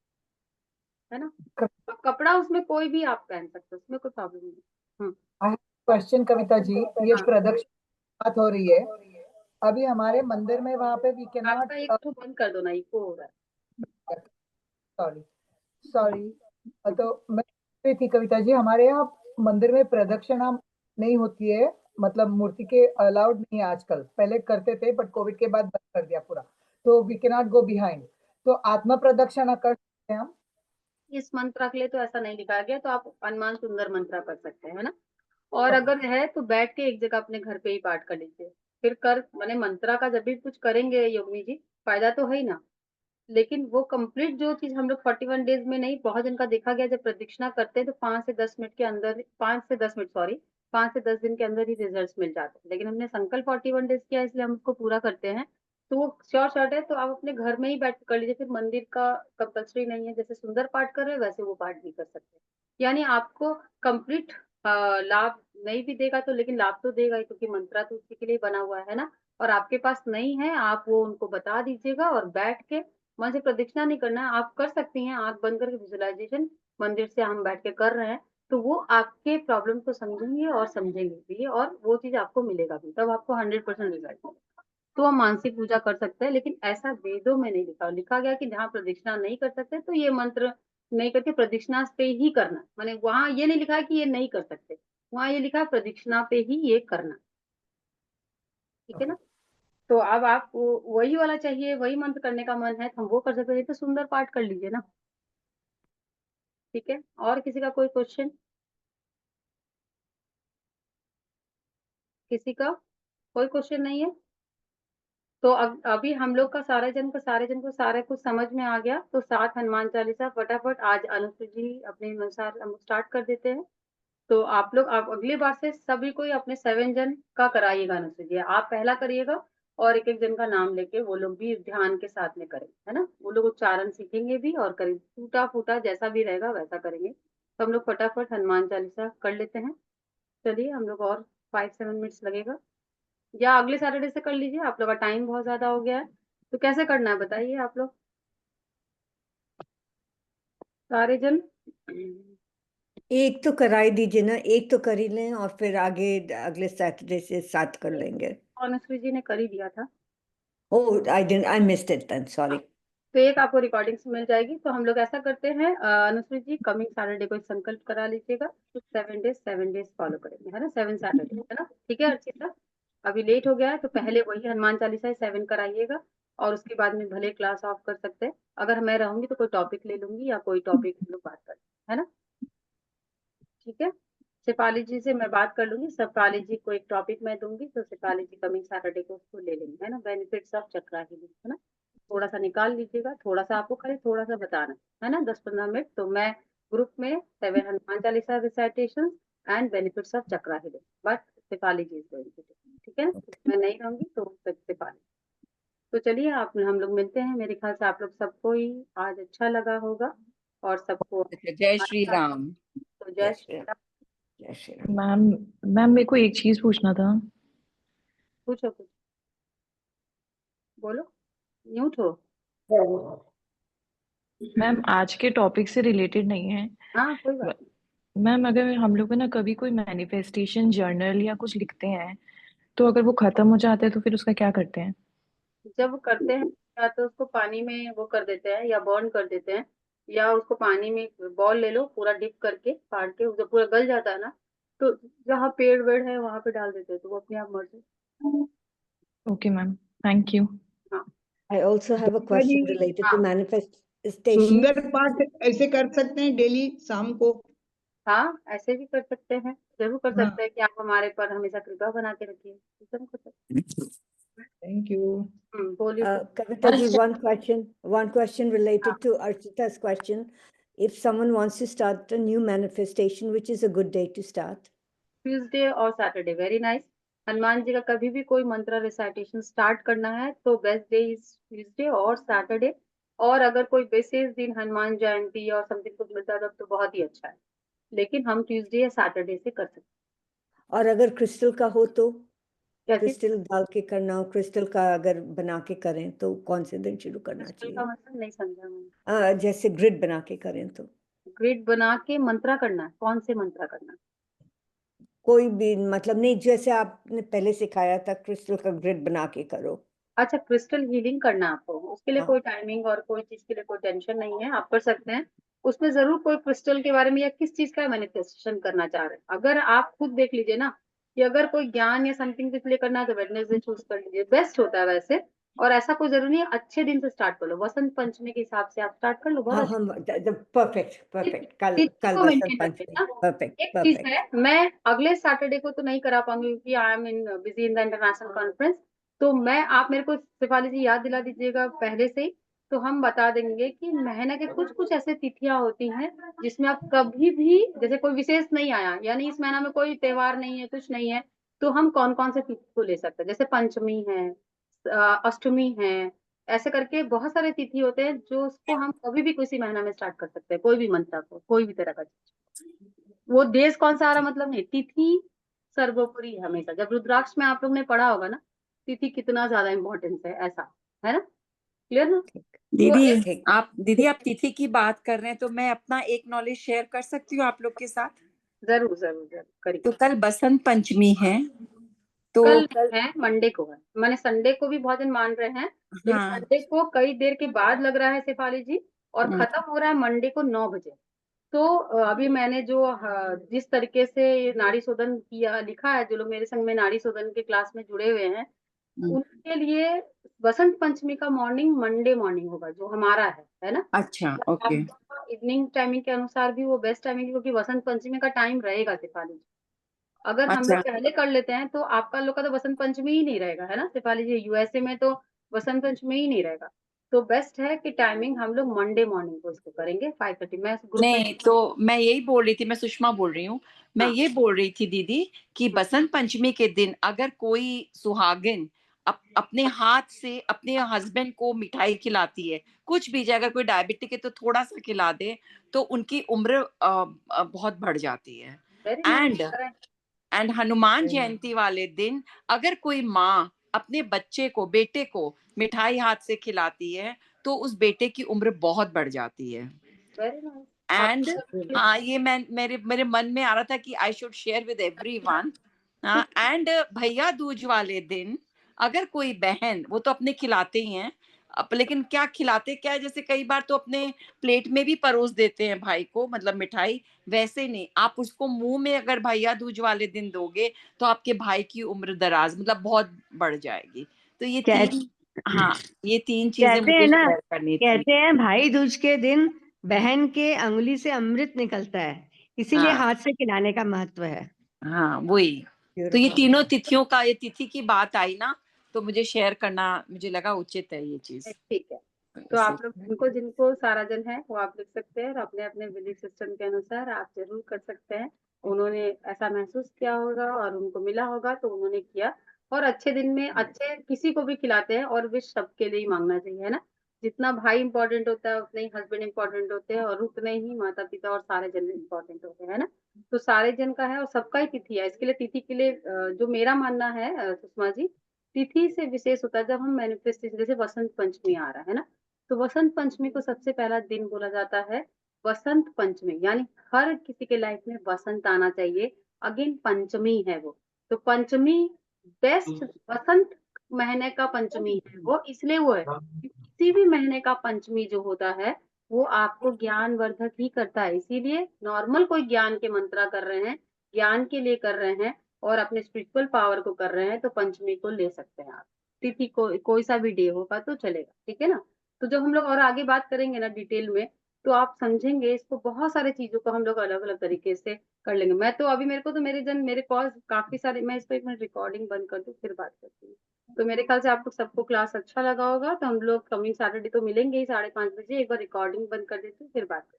है ना। और कपड़ा उसमें कोई भी आप पहन सकते हो, उसमें कोई प्रॉब्लम नहीं। क्वेश्चन कविता जी, ये हाँ, प्रदक्षिणा बात हो रही है, अभी हमारे मंदिर में वहां पे वी कैन आपका एक नॉट, तो बंद कर दो ना, इको हो रहा है। सॉरी सॉरी, तो मैं कह रही थी कविता जी, हमारे यहाँ मंदिर में प्रदक्षिणा नहीं होती है, मतलब मूर्ति के अलाउड नहीं है आजकल, पहले करते थे बट कोविड के बाद बंद कर दिया पूरा, तो we can not go behind, तो आत्मा प्रदक्षिणा कर सकते हैं हम। इस मंत्रा के लिए तो ऐसा नहीं लिखा गया, तो आप हनुमान सुंदर मंत्रा कर सकते हैं, है ना। और अगर है तो बैठ के एक जगह अपने घर पे ही पाठ कर लीजिए, फिर कर माने मंत्रा का जब भी कुछ करेंगे योगिनी जी, फायदा तो है ही ना, लेकिन वो कंप्लीट जो चीज हम लोग 41 डेज में नहीं, बहुत जन का देखा गया जब प्रदक्षिणा करते हैं तो 5 से 10 मिनट के अंदर, 5 से 10 मिनट सॉरी, 5 से 10 दिन के अंदर ही रिजल्ट मिल जाते हैं, लेकिन हमने संकल्प 41 डेज किया इसलिए हम उसको पूरा करते हैं। तो वो शॉर्ट है, तो आप अपने घर में ही बैठ कर लीजिए, फिर मंदिर का कंपल्सरी नहीं है, जैसे सुंदर पाठ कर रहे हैं वैसे वो पाठ भी कर सकते हैं। यानी आपको कंप्लीट लाभ नहीं भी देगा तो, लेकिन लाभ तो देगा ही, क्योंकि मंत्रा तो उसी के लिए बना हुआ है ना। और आपके पास नहीं है, आप वो उनको बता दीजिएगा और बैठ के मन से प्रदक्षिणा नहीं करना है, आप कर सकती हैं आंख बंद करके विजुअलाइजेशन, मंदिर से हम बैठ के कर रहे हैं, तो वो आपके प्रॉब्लम को समझेंगे और समझेंगे भी, और वो चीज आपको मिलेगा भी, तब आपको 100% रिजल्ट मिलेगा। तो हम मानसिक पूजा कर सकते हैं, लेकिन ऐसा वेदों में नहीं लिखा, लिखा गया कि जहाँ प्रदक्षिणा नहीं कर सकते तो ये मंत्र नहीं करके प्रदक्षिणा पे ही करना, माने वहां ये नहीं लिखा है कि ये नहीं कर सकते, वहां ये लिखा है प्रदक्षिणा पे ही ये करना। ठीक है ना। तो अब आप वही वाला चाहिए, वही मंत्र करने का मन है तो हम वो कर सकते हैं, तो सुंदर पाठ कर लीजिए ना। ठीक है, और किसी का कोई क्वेश्चन, किसी का कोई क्वेश्चन नहीं है, तो अभी हम लोग का सारे जन को सारे कुछ समझ में आ गया, तो 7 हनुमान 40 फटाफट आज अनुसूची जी अपने अनुसार हम स्टार्ट कर देते हैं। तो आप लोग आप अगली बार से सभी कोई अपने 7 जन का कराइएगा अनुसूची, आप पहला करिएगा, और एक एक जन का नाम लेके वो लोग भी ध्यान के साथ में करें, है ना, वो लोग उच्चारण सीखेंगे भी और करें, टूटा फूटा जैसा भी रहेगा वैसा करेंगे। तो हम लोग फटाफट हनुमान 40 कर लेते हैं। चलिए, हम लोग और 5-7 मिनट्स लगेगा, या अगले सैटरडे से कर लीजिए, आप लोग का टाइम बहुत ज्यादा हो गया है, तो कैसे करना है बताइए आप लोग। सारे जन एक तो कराई दीजिए ना, एक तो कर ही लें और फिर आगे अगले सैटरडे से 7 कर लेंगे। अनुश्री जी ने कर ही दिया था। Oh I missed it then, sorry. तो एक आपको रिकॉर्डिंग्स मिल जाएगी। तो हम लोग ऐसा करते हैं, अनुश्री जी कमिंग सैटरडे को एक संकल्प करा लीजिएगा, तो 7 डेज फॉलो करेंगे, है ना, 7 सैटरडे, है ना, ठीक है अर्चिता? अभी लेट हो गया है तो पहले वही हनुमान चालीसा 7 कराइएगा, और उसके बाद में भले क्लास ऑफ कर सकते हैं। अगर मैं रहूंगी तो कोई टॉपिक ले लूंगी, या कोई टॉपिक हम लोग बात करें, है ना, ठीक है? शेफाली जी से मैं बात कर लूंगी, शेफाली जी को एक टॉपिक मैं दूंगी, तो शेफाली जी कमिंग सैटरडे को उसको ले लेंगे, है ना, बेनिफिट्स ऑफ चक्रा हीलिंग, है ना। थोड़ा सा निकाल लीजिएगा, थोड़ा सा आपको खाली थोड़ा सा बताना है ना, 10-15 मिनट। तो मैं ग्रुप में 7 Hanuman Chalisa recitation and benefits of chakra healing, but Shefali ji is going to, ठीक है ना, मैं नहीं रहूंगी तो शेफाली। तो चलिए आप हम लोग मिलते हैं। मेरे ख्याल से आप लोग सबको ही आज अच्छा लगा होगा, और सबको जय श्री राम। तो जय श्री राम। जय श्री राम। मैम मेरे को एक चीज पूछना था। पूछो कुछ, बोलो, म्यूट हो। मैम आज के टॉपिक से रिलेटेड नहीं है। हाँ कोई बात नहीं। मैम अगर हम लोग ना कभी कोई मैनिफेस्टेशन जर्नल या कुछ लिखते हैं, तो अगर वो खत्म हो जाता है तो फिर उसका क्या करते हैं? जब वो करते हैं या तो उसको पानी में वो कर देते हैं, या बर्न कर देते हैं, या उसको पानी में बॉल ले लो पूरा डिप करके फाड़ के, जब पूरा गल जाता है ना, तो जहाँ पेड़ वेड़ है वहां पे डाल देते हैं, तो वो अपने आप मर जाए। Okay ma'am, thank you. हाँ I also have a question related to हाँ manifestation. सुंदर पाठ ऐसे कर सकते हैं डेली शाम को। हाँ, ऐसे भी कर सकते हैं, जरूर कर हाँ। सकते हैं कि आप हमारे पर हमेशा कृपा बना के रखिए, एकदम कर सकते हैं। Thank you. बोलिए Kavita ji, one question related to Archita's question. If someone wants to start a new manifestation, which is a good day to start? Tuesday और Saturday, very nice. Hanuman ji का कभी भी कोई मंत्र रिसाइटेशन स्टार्ट करना है तो बेस्ट डे इज ट्यूसडे और सैटरडे। और अगर कोई विशेष दिन हनुमान जयंती और समथिंग कुछ मिलता है तब तो बहुत ही अच्छा है, लेकिन हम ट्यूसडे या सैटरडे से कर सकते हैं। और अगर क्रिस्टल का हो तो जैसे क्रिस्टल डाल के करना हो, क्रिस्टल का अगर बना के करें तो कौन से दिन शुरू करना क्रिस्टल का चाहिए? मतलब नहीं समझा मैंने। जैसे ग्रिड बना के करें तो ग्रिड बना के मंत्रा करना है, कौन से मंत्रा करना है? कोई भी मतलब नहीं, जैसे आपने पहले सिखाया था क्रिस्टल का ग्रिड बना के करो। अच्छा, क्रिस्टल हीलिंग करना है आपको, उसके लिए हाँ। कोई टाइमिंग और कोई चीज के लिए कोई टेंशन नहीं है, आप कर सकते हैं। उसमें जरूर कोई क्रिस्टल के बारे में या किस चीज का मैनिफेस्टेशन करना चाह रहे हैं, अगर आप खुद देख लीजिए ना कि अगर कोई ज्ञान या समथिंग के लिए करना है तो वेडनेसडे चूज कर लीजिए, बेस्ट होता है वैसे। और ऐसा कोई जरूरी नहीं है, अच्छे दिन से स्टार्ट कर लो, वसंत पंचमी के हिसाब से आप स्टार्ट कर लो, बहुत हाँ अच्छा। हम परफेक्ट कल तिथि कल को वसंत मेंटेन रखिए पंचमी, ना। परफेक्ट एक चीज परफेक्ट। है, मैं अगले सैटरडे को तो नहीं करा पाऊंगी क्योंकि I am in busy in the international conference. तो मैं, आप मेरे को शिफाली जी याद दिला दीजिएगा पहले से ही, तो हम बता देंगे कि महीने के कुछ कुछ ऐसे तिथियां होती हैं जिसमें आप कभी भी, जैसे कोई विशेष नहीं आया यानी इस महीना में कोई त्योहार नहीं है, कुछ नहीं है, तो हम कौन कौन से तिथि को ले सकते हैं, जैसे पंचमी है, अष्टमी है, ऐसे करके बहुत सारे तिथि होते हैं जो उसको हम कभी भी किसी महीना में स्टार्ट कर सकते हैं, कोई भी मंत्र को, कोई भी तरह का चीज। वो देश कौन सा आ रहा मतलब नहीं, तिथि सर्वोपरि है हमेशा। जब रुद्राक्ष में आप लोग ने पढ़ा होगा ना, तिथि कितना ज्यादा इम्पोर्टेंस है, ऐसा है ना, क्लियर ना? तो एक दीदी आप तिथि की बात कर रहे हैं तो मैं अपना एक नॉलेज शेयर कर सकती हूँ आप लोग के साथ। जरूर जरूर जरूर करिए। तो कल बसंत पंचमी है, तो कल है, मंडे को है, मैंने संडे को भी बहुत जन मान रहे हैं, लेकिन हाँ संडे को कई देर के बाद लग रहा है शेफाली जी, और खत्म हो रहा है मंडे को 9 बजे। तो अभी मैंने जो जिस तरीके से ये नाड़ी शोधन किया लिखा है, जो लोग मेरे संग में नाड़ी शोधन के क्लास में जुड़े हुए हैं, उनके लिए बसंत पंचमी का मॉर्निंग मंडे मॉर्निंग होगा जो हमारा है ना। अच्छा ओके। इवनिंग टाइमिंग के अनुसार भी वो बेस्ट टाइमिंग, क्योंकि बसंत पंचमी का टाइम रहेगा शेफाली जी। अगर हम लोग अच्छा पहले कर लेते हैं तो आपका लोग का तो बसंत पंचमी ही नहीं रहेगा, है ना शेफाली जी, यूएसए में तो बसंत पंचमी ही नहीं रहेगा। तो बेस्ट है कि टाइमिंग हम लोग मंडे मॉर्निंग को इसको करेंगे 5:30, मैं ग्रुप में। नहीं, तो मैं यही बोल रही थी, मैं सुषमा बोल रही हूँ, मैं हाँ ये बोल रही थी दीदी कि बसंत पंचमी के दिन अगर कोई सुहागिन अपने हाथ से अपने हस्बैंड को मिठाई खिलाती है, कुछ भी, अगर कोई डायबिटिक है तो थोड़ा सा खिला दे, तो उनकी उम्र बहुत बढ़ जाती है। Very and nice. And Hanuman Jayanti वाले दिन अगर कोई माँ अपने बच्चे को, बेटे को मिठाई हाथ से खिलाती है तो उस बेटे की उम्र बहुत बढ़ जाती है। वेरी नाइस, एंड ये मेरे मेरे मन में आ रहा था कि I should share with everyone. And भैया दूज वाले दिन अगर कोई बहन, वो तो अपने खिलाते ही हैं, लेकिन क्या खिलाते क्या है, जैसे कई बार तो अपने प्लेट में भी परोस देते हैं भाई को, मतलब मिठाई, वैसे नहीं, आप उसको मुंह में अगर भैया दूज वाले दिन दोगे तो आपके भाई की उम्र दराज मतलब बहुत बढ़ जाएगी। तो ये तीन, हाँ, ये तीन चीजें कहते मुझे हैं ना, शेयर करनी थी। कहते हैं भाई दूज के दिन बहन के अंगुली से अमृत निकलता है, इसीलिए हाँ हाथ से खिलाने का महत्व है। हाँ वही। तो ये तीनों तिथियों का, ये तिथि की बात आई ना, तो मुझे शेयर करना, मुझे लगा उचित है ये चीज। ठीक है, तो आप लोग जिनको जिनको सारा जन है वो आप लिख सकते हैं और अपने अपने बिलीफ सिस्टम के अनुसार आप जरूर कर सकते हैं। उन्होंने ऐसा महसूस किया होगा और उनको मिला होगा तो उन्होंने किया। और अच्छे दिन में अच्छे किसी को भी खिलाते हैं और विश सबके लिए ही मांगना चाहिए, है ना। जितना भाई इंपॉर्टेंट होता है उतने ही हस्बैंड इंपॉर्टेंट होते हैं और उतने ही माता पिता और सारे जन इंपॉर्टेंट होते हैं, है ना। तो सारे जन का है और सबका ही तिथि है, इसके लिए तिथि के लिए जो मेरा मानना है सुषमा जी, तिथि से विशेष होता है जब हम मैनिफेस्टेशन, जैसे वसंत पंचमी आ रहा है ना, तो वसंत पंचमी को सबसे पहला दिन बोला जाता है वसंत पंचमी, यानी हर किसी के लाइफ में वसंत आना चाहिए। अगेन पंचमी है वो, तो पंचमी बेस्ट, वसंत महीने का पंचमी है वो, इसलिए वो है किसी भी महीने का पंचमी जो होता है वो आपको ज्ञान वर्धक ही करता है। इसीलिए नॉर्मल कोई ज्ञान के मंत्रा कर रहे हैं, ज्ञान के लिए कर रहे हैं और अपने स्पिरिचुअल पावर को कर रहे हैं, तो पंचमी को ले सकते हैं आप। तिथि को कोई सा भी डे होगा तो चलेगा, ठीक है ना। तो जब हम लोग और आगे बात करेंगे ना डिटेल में, तो आप समझेंगे इसको, बहुत सारे चीजों को हम लोग अलग अलग तरीके से कर लेंगे। मैं तो अभी मेरे को तो मेरे कॉल काफी सारे, मैं इसको एक मिनट रिकॉर्डिंग बंद कर दूं फिर बात करती हूँ। तो मेरे ख्याल से आपको सबको क्लास अच्छा लगा होगा, तो हम लोग कमिंग सैटरडे तो मिलेंगे ही 5:30 बजे। एक बार रिकॉर्डिंग बंद कर देती हूँ फिर बात करते हैं।